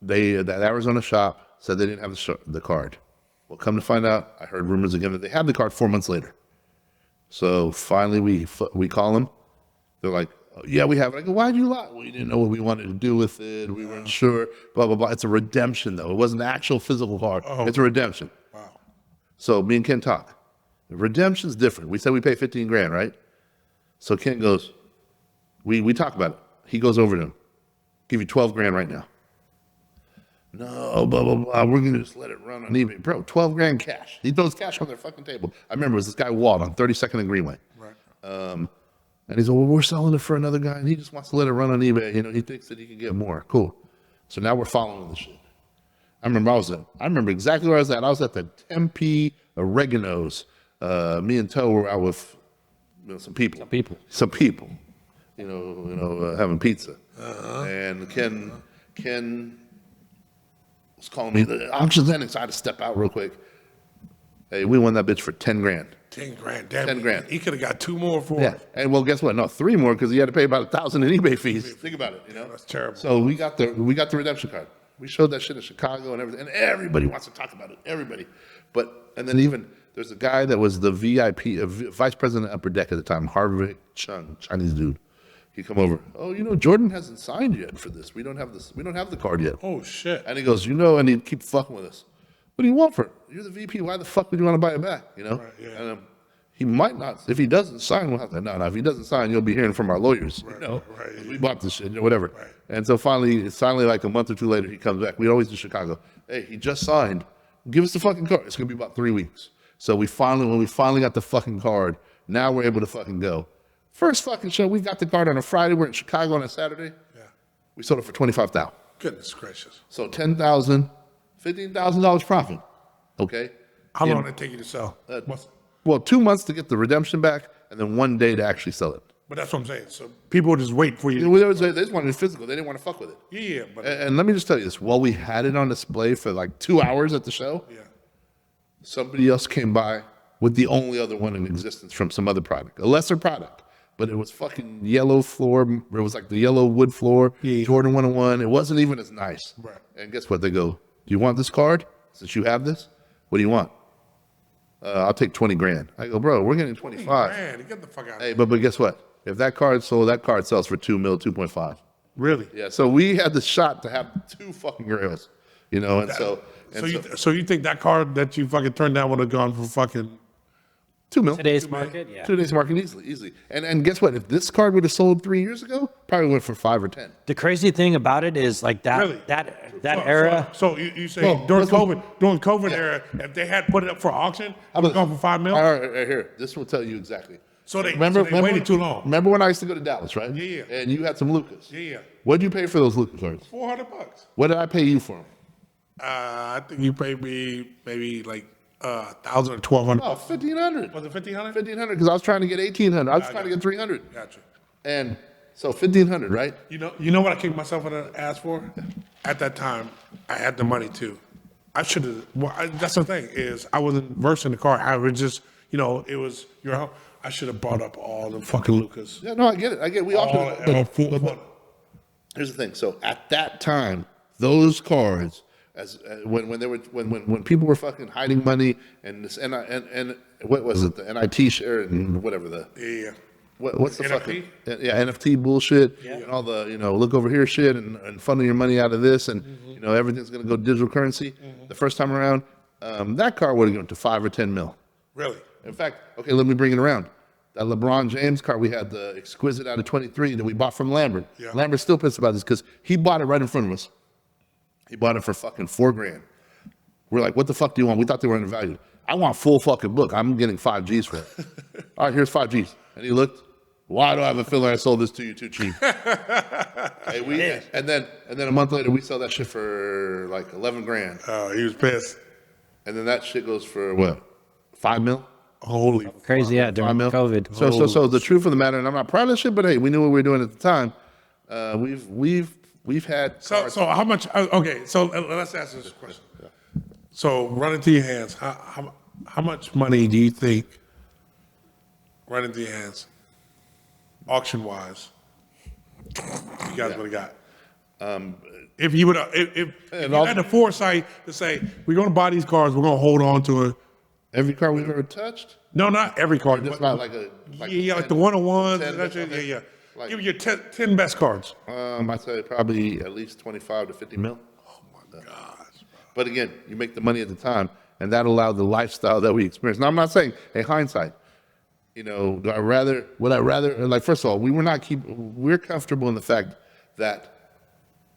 that Arizona shop said they didn't have the card. Well, come to find out, I heard rumors again that they had the card 4 months later. So finally, we call them. They're like, oh, yeah, we have it. I go, why'd you lie? Well, you didn't know what we wanted to do with it. We weren't sure, blah, blah, blah. It's a redemption, though. It wasn't an actual physical card. It's a redemption. Wow. So me and Ken talk. The redemption's different. We said we pay 15 grand, right? So Ken goes, we talk about it. He goes over to him. Give you 12 grand right now. No, blah, blah, blah. We're going to just let it run on eBay. Bro, 12 grand cash. He throws cash on their fucking table. I remember it was this guy Walt on 32nd and Greenway. Right. And he's like, well, we're selling it for another guy, and he just wants to let it run on eBay. You know, he thinks that he can get more. Cool. So now we're following the shit. I remember exactly where I was at. I was at the Tempe Oregano's. Me and Toe were out with some people. Having pizza. And Ken was calling me. The auction's ending, so I had to step out real quick. Hey, we won that bitch for 10 grand. 10 grand. Damn 10 grand. He could have got 2 more for Yeah. it. And well, guess what? No, 3 more because he had to pay about $1,000 in eBay fees. Think about it, That's terrible. So we got the redemption card. We showed that shit in Chicago and everything, and everybody wants to talk about it. Everybody. And then even there's a guy that was the VIP, vice president of Upper Deck at the time, Harvick Chung, Chinese dude. He come over. Oh, Jordan hasn't signed yet for this. We don't have this. We don't have the card yet. Oh shit. And he goes, and he'd keep fucking with us. What do you want for it? You're the VP. Why the fuck would you want to buy it back? Right, yeah. And he might not. If he doesn't sign, we'll have to. No. If he doesn't sign, you'll be hearing from our lawyers. Right. We bought this shit, whatever. Right. And so finally, like a month or 2 later, he comes back. We always do Chicago. Hey, he just signed. Give us the fucking card. It's gonna be about 3 weeks. So when we finally got the fucking card, now we're able to fucking go. First fucking show, we got the card on a Friday. We're in Chicago on a Saturday. Yeah. We sold it for $25,000. Goodness gracious. So $10,000, $15,000 profit. Okay. How long did it take you to sell? Well, 2 months to get the redemption back, and then 1 day to actually sell it. But that's what I'm saying. So people would just wait for you. They just wanted it physical. They didn't want to fuck with it. Yeah, but And let me just tell you this: while we had it on display for like 2 hours at the show, somebody else came by with the only other one in existence from some other product, a lesser product. But it was fucking yellow floor. It was like the yellow wood floor, Jordan 101. It wasn't even as nice. Right. And guess what? They go, do you want this card? Since you have this, what do you want? I'll take 20 grand. I go, bro, we're getting 25. Man, get the fuck out of Hey, here. but guess what? If that card sold, that card sells for 2 mil, 2.5. Really? Yeah. So we had the shot to have 2 fucking grails, So you think that card that you fucking turned down would have gone for fucking 2 mil. Today's market, yeah. Today's market easily. And guess what? If this card would have sold 3 years ago, probably went for 5 or 10. The crazy thing about it is like that Really? that era. So you say Well, during let's- COVID era, if they had put it up for auction, it would have gone for 5 mil. All right, here. This will tell you exactly. So they waited too long. Remember when I used to go to Dallas, right? Yeah. And you had some Lucas. Yeah. What did you pay for those Lucas cards? $400. What did I pay you for them? I think you paid me maybe like 1,000 or 1,200. Oh, 1,500. Was it 1,500? 1,500 because I was trying to get 1,800. I was trying to get 300. Gotcha. And so 1,500, right? You know what I kicked myself in the ass for? At that time, I had the money too. I should have. Well, that's the thing is I wasn't versed in the car. I was just, it was your home. I should have brought up all the fucking Lucas. Yeah, no, I get it. We all should have. But Here's the thing. So at that time, those cards, when people were fucking hiding money and this and what was it, the NIT share and whatever yeah. what's the NFT? fucking NFT bullshit and all the look over here shit and funnel your money out of this and everything's gonna go digital currency. The first time around, that car would have gone to 5 or 10 mil. Really? In fact, okay, let me bring it around. That LeBron James car, we had the Exquisite out of 23 that we bought from Lambert. Yeah. Lambert's still pissed about this because he bought it right in front of us. He bought it for fucking $4 grand. We're like, what the fuck do you want? We thought they were undervalued. I want full fucking book. I'm getting 5 G's for it. All right, here's 5 G's. And he looked, why do I have a feeling I sold this to you too cheap? And then a month later, we sell that shit for like 11 grand. Oh, he was pissed. And then that shit goes for what? 5 mil? Holy Crazy, yeah, during COVID. So the truth of the matter, and I'm not proud of this shit, but hey, we knew what we were doing at the time. We've had So how much? Okay, so let's ask this question. So running through your hands, how much money do you think running through your hands, auction wise, you guys would have got? If you would, if you had the foresight to say we're going to buy these cars, we're going to hold on to it. every car we've ever touched. No, not every car. Just not like like the 101s. 10, Yeah. Like, Give me your 10 best cards. I'd say probably at least 25 to 50 mil. Oh my gosh. But again, you make the money at the time, and that allowed the lifestyle that we experienced. Now, I'm not saying, hey, hindsight, would I rather, like, first of all, we're comfortable in the fact that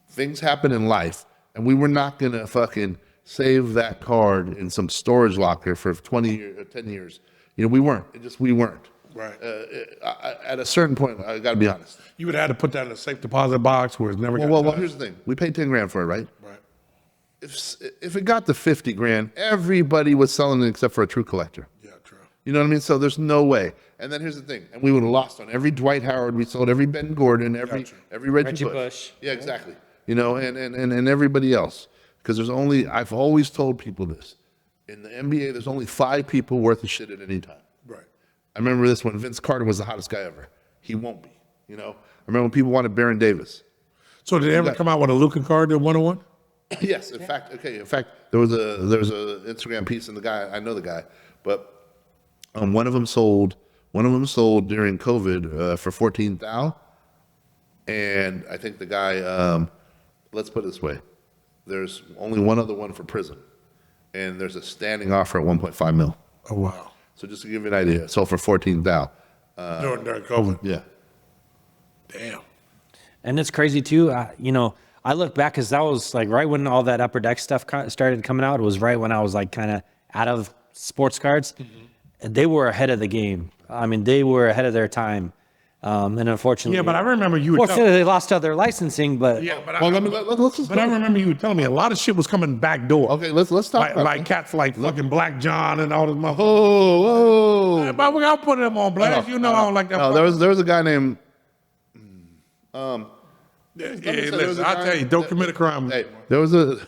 things happen in life, and we were not going to fucking save that card in some storage locker for 20 years or 10 years. We weren't. We weren't. Right. At a certain point, I got to be honest. You would have had to put that in a safe deposit box where it's never got Well, touched. here's the thing. We paid 10 grand for it, right? Right. If it got to 50 grand, everybody was selling it except for a true collector. Yeah, true. You know what I mean? So there's no way. And then here's the thing. And we would have lost on every Dwight Howard. We sold every Ben Gordon, every Reggie Bush. Yeah, exactly. And everybody else. Because I've always told people this. In the NBA, there's only 5 people worth of shit at any time. Right. I remember this when Vince Carter was the hottest guy ever. He won't be. I remember when people wanted Baron Davis. So did they ever come out with a Luka card, the 101? Yes, in fact, there was a Instagram piece, and I know the guy, but one of them sold during COVID for 14,000, and I think the guy, let's put it this way, there's only one other one for Prism, and there's a standing offer at 1.5 mil. Oh wow! So just to give you an idea, it sold for 14,000. During COVID. Yeah. Damn. And it's crazy too. I look back because that was like right when all that Upper Deck stuff started coming out. It was right when I was like kind of out of sports cards. And they were ahead of the game. I mean, they were ahead of their time. And unfortunately, Yeah, but I remember you were fortunately they lost all their licensing. But Yeah, but Well, let's just. I remember you were telling me a lot of shit was coming back door. Okay, let's talk Like, about like cats like fucking Black John and all this motherfuckers. Whoa. But we gotta put them on blast. I don't like that. No, there was a guy named. Listen, I'll tell you, don't commit a crime. Hey, there was a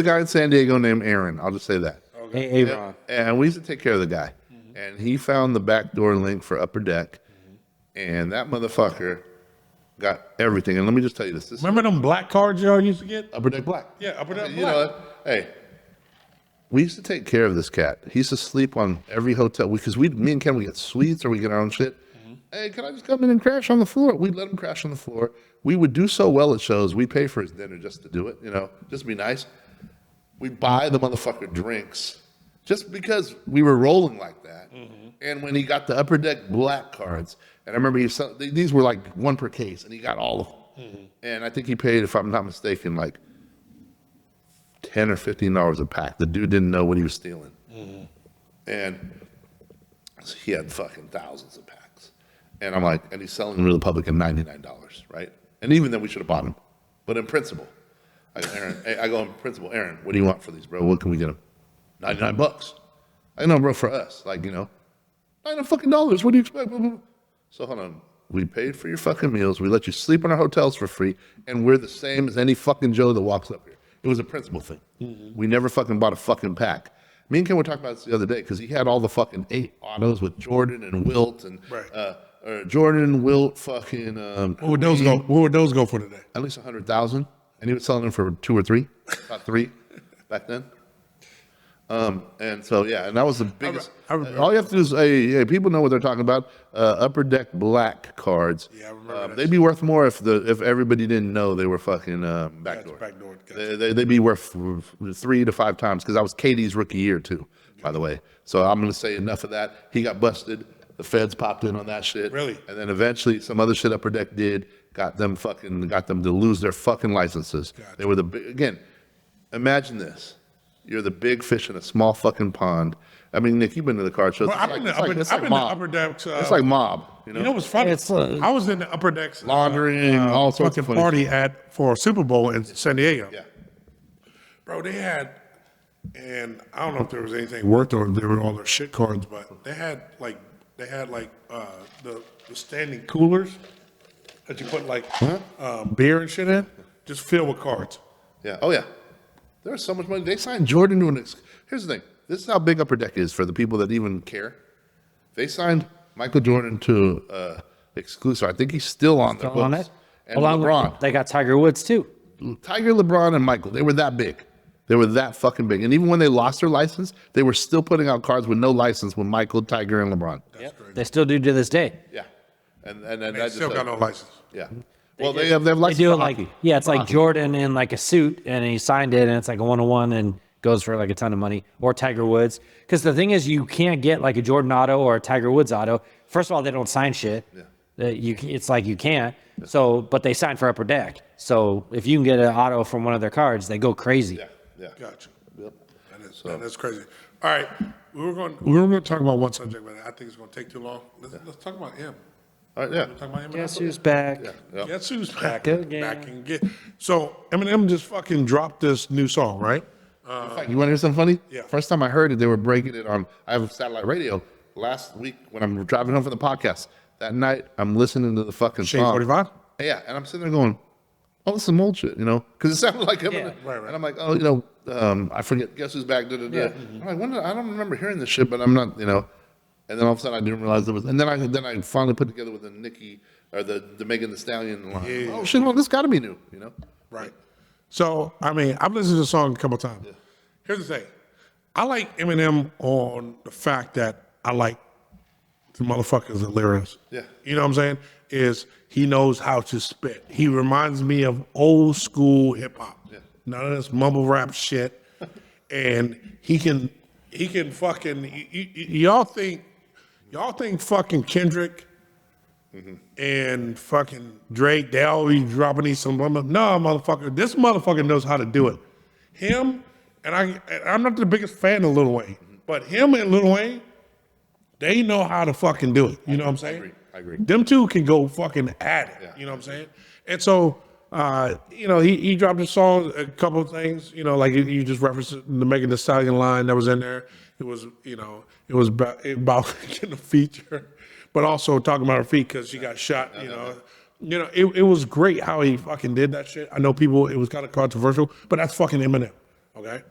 guy in San Diego named Aaron. I'll just say that. hey, Ron. And we used to take care of the guy. And he found the backdoor link for Upper Deck. And that motherfucker got everything. And let me just tell you this. Remember them black cards y'all used to get? Upper Deck Black. Yeah, Upper Deck You Black. know what? Hey, we used to take care of this cat. He used to sleep on every hotel because me and Ken, we get suites or we get our own shit. Hey, can I just come in and crash on the floor? We'd let him crash on the floor. We would do so well at shows. We'd pay for his dinner just to do it, just to be nice. We'd buy the motherfucker drinks just because we were rolling like that. And when he got the Upper Deck Black cards, and I remember these were like one per case, and he got all of them. And I think he paid, if I'm not mistaken, like $10 or $15 a pack. The dude didn't know what he was stealing. And so he had fucking thousands of packs. And I'm like, and he's selling them to the public at $99, right? And even then, we should have bought them. But in principle, I go, Aaron, what do you want for these, bro? What can we get them? $99. I know, bro, for us, like, $99 fucking dollars. What do you expect? So hold on. We paid for your fucking meals. We let you sleep in our hotels for free, and we're the same as any fucking Joe that walks up here. It was a principle thing. We never fucking bought a fucking pack. Me and Ken were talking about this the other day because he had all the fucking 8 autos with Jordan and Wilt and Jordan, Wilt, fucking. What would those go? What would those go for today? At least 100,000, and he was selling them for 2 or 3, about 3 back then. And so yeah, and that was the biggest. All you have to do is, hey, people know what they're talking about. Upper Deck Black cards. Yeah, I remember they'd be worth more if everybody didn't know they were fucking backdoor. Backdoor. They'd be worth 3 to 5 times because that was KD's rookie year too, by the way. So I'm gonna say enough of that. He got busted. The feds popped in on that shit. Really? And then eventually some other shit Upper Deck did got them to lose their fucking licenses. Gotcha. They were again. Imagine this. You're the big fish in a small fucking pond. I mean, Nick, you've been to the card shows. Well, I've been to mob. Upper Decks. It's like mob. You know what's funny? It's, I was in the Upper Decks laundering, all sorts of fucking funny party for Super Bowl in San Diego. Yeah. Bro, they had, and I don't know if there was anything worth or they were all their shit cards, but they had like the standing coolers that you put like beer and shit in, just filled with cards. Yeah. Oh yeah. There's so much money. They signed Jordan to an. Here's the thing. This is how big Upper Deck is for the people that even care. They signed Michael Jordan to exclusive. I think he's still on their books. On it. And Along LeBron. with, they got Tiger Woods too. Tiger, LeBron, and Michael. They were that big. They were that fucking big. And even when they lost their license, they were still putting out cards with no license with Michael, Tiger, and LeBron. Yep. They still do to this day. Yeah. and They that still just got no license. yeah. Well, they have They license do for it like, hockey. yeah, it's like Jordan in like a suit and he signed it and it's like a 101 and goes for like a ton of money, or Tiger Woods. Because the thing is, you can't get like a Jordan auto or a Tiger Woods auto. First of all, they don't sign shit. Yeah. It's like you can't. So, but they sign for upper deck. So if you can get an auto from one of their cards, they go crazy. Yeah. Gotcha. Yep. That's crazy. All right, we were going to talk about one subject, but I think it's going to take too long. Let's talk about him. All right. Yeah. Talk about Eminem. Guess who's back? Yep. Guess who's back? again. So Eminem just fucking dropped this new song, right? In fact, you want to hear something funny? Yeah. First time I heard it, they were breaking it on. I have satellite radio. Last week when I'm driving home from the podcast, that night I'm listening to the fucking Shade song. 45. Yeah, and I'm sitting there going, "Oh, this is some old shit," because it sounded like Eminem. Right. And I'm like, "Oh, I forget. Guess who's back?" I'm like, I don't remember hearing this shit, but I'm not, And then all of a sudden I didn't realize it was. And then I finally put together with the Nicki or the Megan Thee Stallion line. Yeah. Oh shit! Well, this got to be new. Right. So, I mean, I've listened to the song a couple times. Yeah. Here's the thing. I like Eminem on the fact that I like the motherfuckers that lyrics. Yeah. You know what I'm saying? Is he knows how to spit. He reminds me of old school hip hop. Yeah. None of this mumble rap shit. And he can fucking, y'all think fucking Kendrick and fucking Drake, they always dropping these some, no, motherfucker, this motherfucker knows how to do it. Him, and I'm not the biggest fan of Lil Wayne, but him and Lil Wayne, they know how to fucking do it. You know what I'm saying? I agree. Them two can go fucking at it. Yeah. You know what I'm saying? And so, he dropped a song, a couple of things, like you just referenced the Megan Thee Stallion line that was in there. It was, about getting a feature, but also talking about her feet because she got shot, It was great how he fucking did that shit. I know it was kind of controversial, but that's fucking Eminem, okay?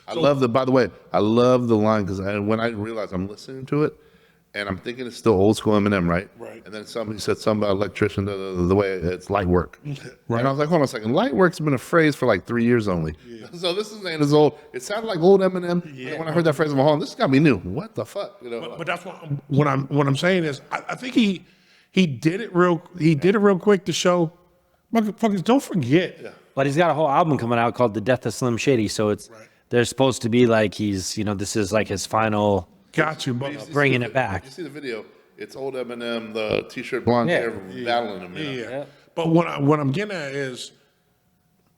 By the way, I love the line because when I realized I'm listening to it, and I'm thinking it's still old school Eminem, right? Right. And then somebody said something about electrician, the way it's light work. Right. And I was like, hold on a second. Light work's been a phrase for like 3 years only. Yeah. So this is saying it's old. It sounded like old Eminem. Yeah. And when I heard that phrase, I'm like, oh, this got me new. What the fuck? But that's what I'm saying is I think he did it real quick to show motherfuckers don't forget. Yeah. But he's got a whole album coming out called The Death of Slim Shady. So they're supposed to be like this is like his final. Got you, but bringing it back. You see the video? It's old Eminem, the t-shirt, blonde hair, battling him. Yeah. But what I'm getting at is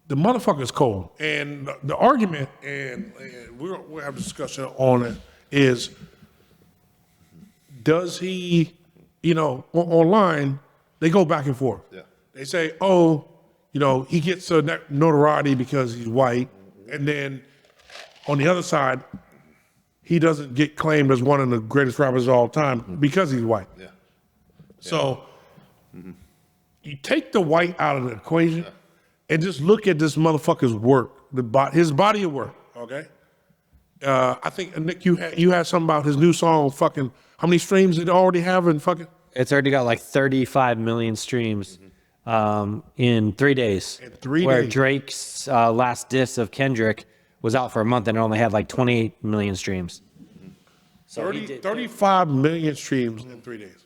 the motherfucker's cold, and the argument, and we'll have a discussion on it. Is does he, online they go back and forth. Yeah. They say, he gets a notoriety because he's white, and then on the other side, he doesn't get claimed as one of the greatest rappers of all time because he's white. Yeah. So you take the white out of the equation and just look at this motherfucker's work, his body of work. Okay. I think Nick, you had something about his new song. Fucking, how many streams did it already have? And fucking, it's already got like 35 million streams in 3 days. In 3 where days. Drake's last diss of Kendrick was out for a month and it only had like 28 million streams. So 35 million streams in 3 days.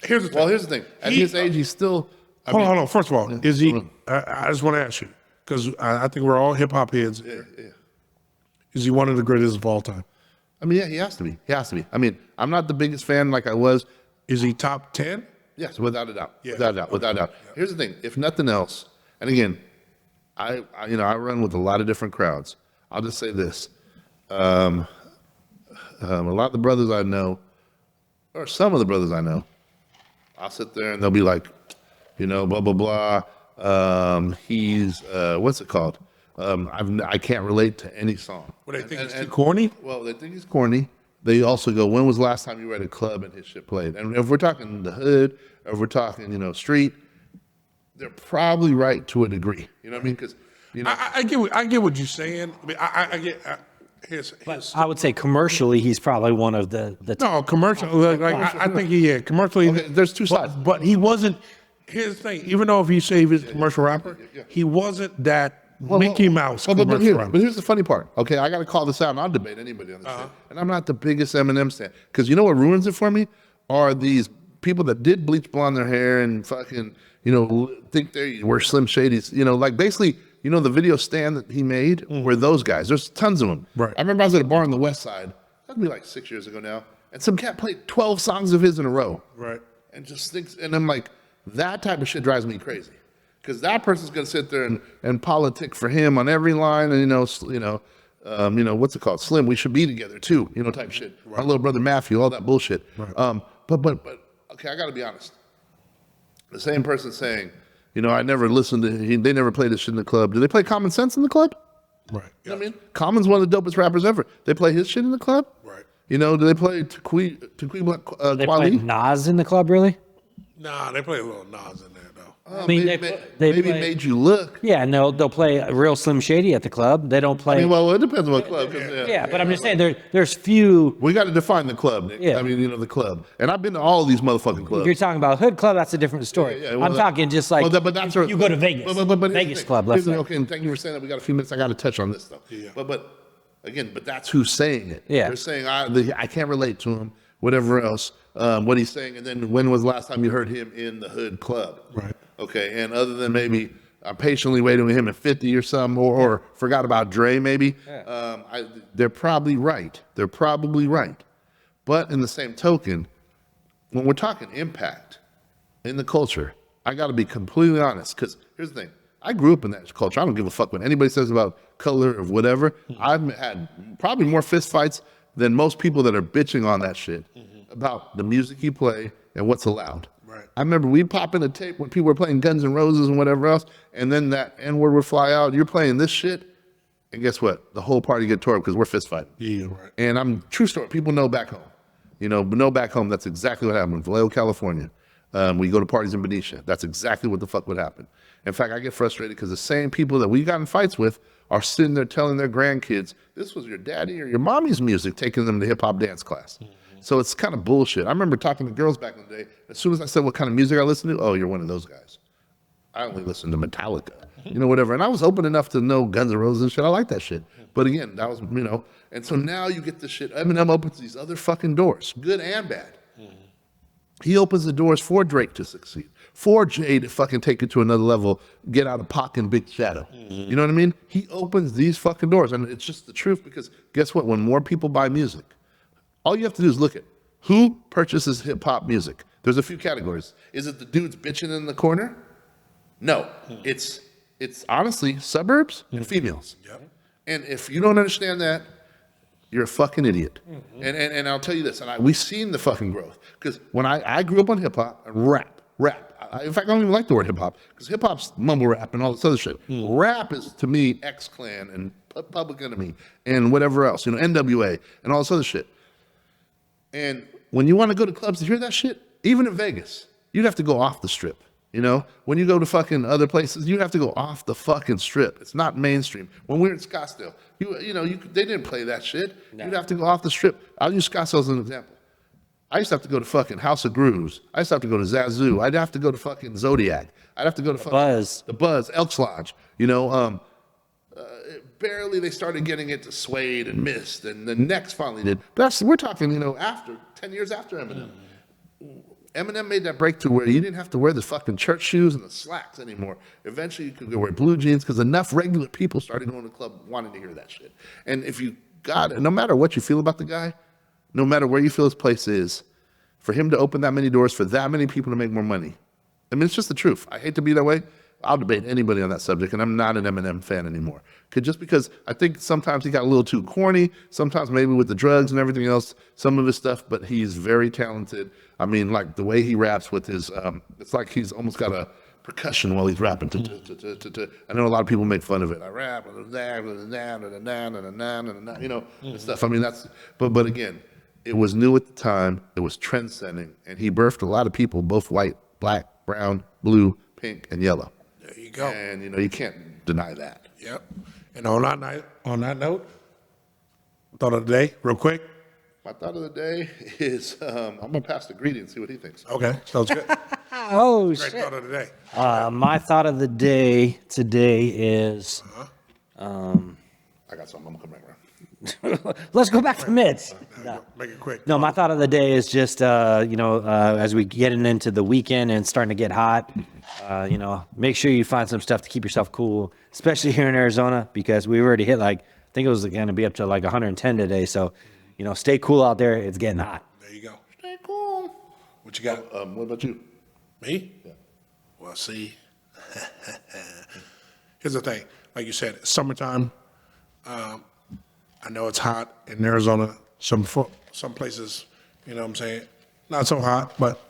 Here's the thing. Well, here's the thing. At his age, he's still. Hold on. First of all, is he? I just want to ask you because I think we're all hip hop heads. Yeah. Is he one of the greatest of all time? I mean, yeah, he has to be. He has to be. I mean, I'm not the biggest fan like I was. Is he top 10? Yes, without a doubt. Yeah. Without a doubt. Here's the thing. If nothing else, and again, I run with a lot of different crowds. I'll just say this. A lot of the brothers I know, or some of the brothers I know, I'll sit there and they'll be like, blah, blah, blah. He's, what's it called? I can't relate to any song. What, they think it's too corny? Well, they think he's corny. They also go, when was the last time you were at a club and his shit played? And if we're talking the hood, or if we're talking, street, they're probably right to a degree. You know what I mean? Because, I get what you're saying. I mean, I get his. I would say commercially, he's probably one of the No, commercial. I think commercially. Okay, there's two sides. But he wasn't. Here's the thing. Even though if you say he was a commercial rapper, he wasn't that Mickey Mouse commercial rapper. But here's the funny part. Okay, I got to call this out, and I'll debate anybody on this shit. And I'm not the biggest Eminem fan. Because you know what ruins it for me? are these people that did bleach blonde their hair and fucking, think they were Slim Shadys. Like basically, the video stand that he made were those guys. There's tons of them. Right. I remember I was at a bar on the West Side. That'd be like 6 years ago now. And some cat played 12 songs of his in a row. Right. And just thinks, and I'm like, that type of shit drives me crazy. Because that person's gonna sit there and politic for him on every line, and what's it called? Slim, we should be together too, type shit. Right. Our little brother Matthew, all that bullshit. Right. But okay, I gotta be honest. The same person saying, I never listened to they never played this shit in the club. Do they play Common Sense in the club? Right. You know what I mean? Common's one of the dopest rappers ever. They play his shit in the club? Right. Do they play Taqui They play Nas in the club, really? Nah, they play a little Nas in there though. I mean, maybe they play, Made You Look. Yeah, and they'll play a real Slim Shady at the club. They don't play. Well, it depends on what club. Yeah, but I'm just saying there's few. We got to define the club, Nick. Yeah. I mean, the club. And I've been to all these motherfucking clubs. If you're talking about hood club, that's a different story. Well, I'm talking just like but that's you go to Vegas. But Vegas club. Let's say. Okay, and thank you for saying that. We got a few minutes. I got to touch on this though. Yeah. But again, that's who's saying it. Yeah. They're saying I can't relate to him. Whatever else, what he's saying, and then when was the last time you heard him in the hood club? Right. Okay, and other than maybe I'm patiently waiting with him at 50 or something, or forgot about Dre maybe. Yeah. They're probably right. They're probably right. But in the same token, when we're talking impact in the culture, I got to be completely honest, because here's the thing. I grew up in that culture. I don't give a fuck what anybody says about color or whatever. I've had probably more fist fights than most people that are bitching on that shit about the music you play and what's allowed. Right. I remember we'd pop in a tape when people were playing Guns N' Roses and whatever else, and then that N-word would fly out. You're playing this shit, and guess what? The whole party get tore up because we're fist fighting. Yeah, right. And true story. People know back home. Know back home. That's exactly what happened in Vallejo, California. We go to parties in Benicia. That's exactly what the fuck would happen. In fact, I get frustrated because the same people that we got in fights with are sitting there telling their grandkids, this was your daddy or your mommy's music, taking them to hip hop dance class. So it's kind of bullshit. I remember talking to girls back in the day. As soon as I said what kind of music I listen to, oh, you're one of those guys. I only listen to Metallica, whatever. And I was open enough to know Guns N' Roses and shit. I like that shit. But again, that was, and so now you get this shit. Eminem opens these other fucking doors, good and bad. He opens the doors for Drake to succeed, for Jay to fucking take it to another level, get out of Pac and Big Shadow. You know what I mean? He opens these fucking doors, and it's just the truth, because guess what? When more people buy music, all you have to do is look at who purchases hip hop music. There's a few categories. Is it the dudes bitching in the corner? No, it's honestly suburbs and females. Yep. And if you don't understand that, you're a fucking idiot. And I'll tell you this, and we've seen the fucking growth. Because when I grew up on hip hop and rap. In fact, I don't even like the word hip hop, because hip hop's mumble rap and all this other shit. Rap is, to me, X-Clan and Public Enemy and whatever else, NWA and all this other shit. And when you want to go to clubs to hear that shit, even in Vegas, you'd have to go off the strip. When you go to fucking other places, you have to go off the fucking strip. It's not mainstream. When we were in Scottsdale, they didn't play that shit. No. You'd have to go off the strip. I'll use Scottsdale as an example. I used to have to go to fucking House of Grooves. I used to have to go to Zazu. I'd have to go to fucking Zodiac. I'd have to go to The Buzz, Elks Lodge. Barely they started getting it to Suede and Mist, and the next finally did. But we're talking, after 10 years after Eminem. Eminem made that breakthrough where you didn't have to wear the fucking church shoes and the slacks anymore. Eventually, you could go wear blue jeans because enough regular people started going to the club wanting to hear that shit. And if you got it, no matter what you feel about the guy, no matter where you feel his place is, for him to open that many doors for that many people to make more money, I mean, it's just the truth. I hate to be that way. I'll debate anybody on that subject, and I'm not an Eminem fan anymore. Just because I think sometimes he got a little too corny, sometimes maybe with the drugs and everything else, some of his stuff, but he's very talented. I mean, like the way he raps with his, it's like he's almost got a percussion while he's rapping. I know a lot of people make fun of it. I rap, and stuff. I mean, but again, it was new at the time, it was trend-setting, and he birthed a lot of people, both white, black, brown, blue, pink, and yellow. There you go. And you can't deny that. Yep. And on that note, thought of the day, real quick. My thought of the day is I'm gonna pass the greedy and see what he thinks. Okay, sounds good. Oh Great shit! thought of the day. My thought of the day today is, I got something. I'm gonna come right around. Let's go back to Mitch. Make it quick. No, my thought of the day is just, as we getting into the weekend and starting to get hot, make sure you find some stuff to keep yourself cool, especially here in Arizona, because we already hit I think it was going to be up to 110 today. So, stay cool out there. It's getting hot. There you go. Stay cool. What you got? What about you? Me? Yeah. Well, see, here's the thing. Like you said, it's summertime. I know it's hot in Arizona. Some places, you know what I'm saying, not so hot, but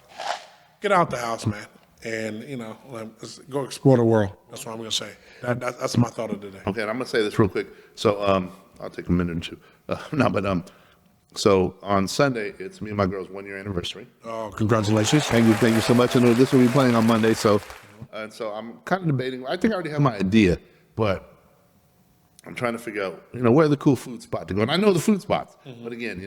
get out the house, man. And, let's go explore the world. That's what I'm going to say. That's my thought of the day. Okay, and I'm gonna say this real quick. So I'll take a minute or two. So on Sunday, it's me and my girl's 1 year anniversary. Oh, congratulations. Thank you so much. I know this will be playing on Monday, so I'm kind of debating. I think I already have my idea, but I'm trying to figure out, where the cool food spot to go. And I know the food spots, but again,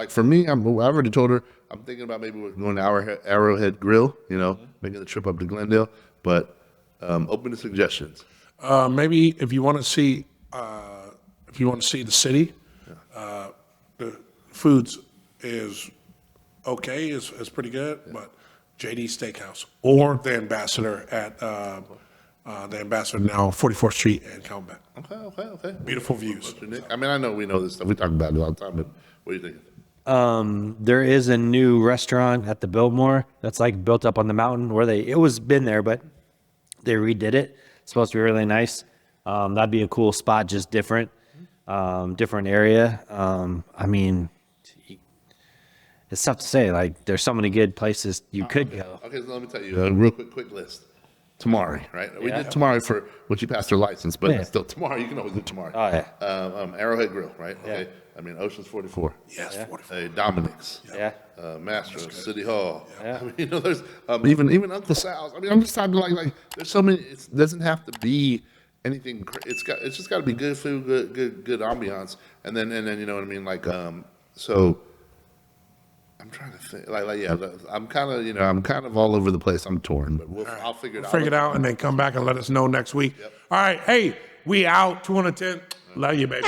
for me, I've already told her I'm thinking about maybe we're going to Arrowhead Grill, making the trip up to Glendale, but open to suggestions. Maybe if you want to see the city, the foods is okay, is pretty good, but JD Steakhouse or the Ambassador at the Ambassador now 44th Street and Calback. Okay. Beautiful views. I mean, I know we know this stuff. We talk about it all the time, but what are you thinking? There is a new restaurant at the Biltmore that's built up on the mountain where it was been there, but they redid it. It's supposed to be really nice. That'd be a cool spot, just different area. I mean, it's tough to say. There's so many good places you could go. Okay, so let me tell you a real quick list. Temari, right? We did Temari for you passed your license, but still Temari. You can always do Temari. Oh yeah. Arrowhead Grill, right? Yeah. Okay. I mean, Ocean's 44. Yes, 44. Dominic's. Yeah. Mastro, City Hall. Yeah. I mean, there's even Uncle Sal's. I mean, I'm just talking like there's so many. It doesn't have to be anything. It's just got to be good food, good ambiance, and then you know what I mean. So I'm trying to think. I'm kind of all over the place. I'm torn, but I'll figure it out. Figure it out and then come back and let us know next week. Yep. All right. Hey, we out. 210. Love you, baby.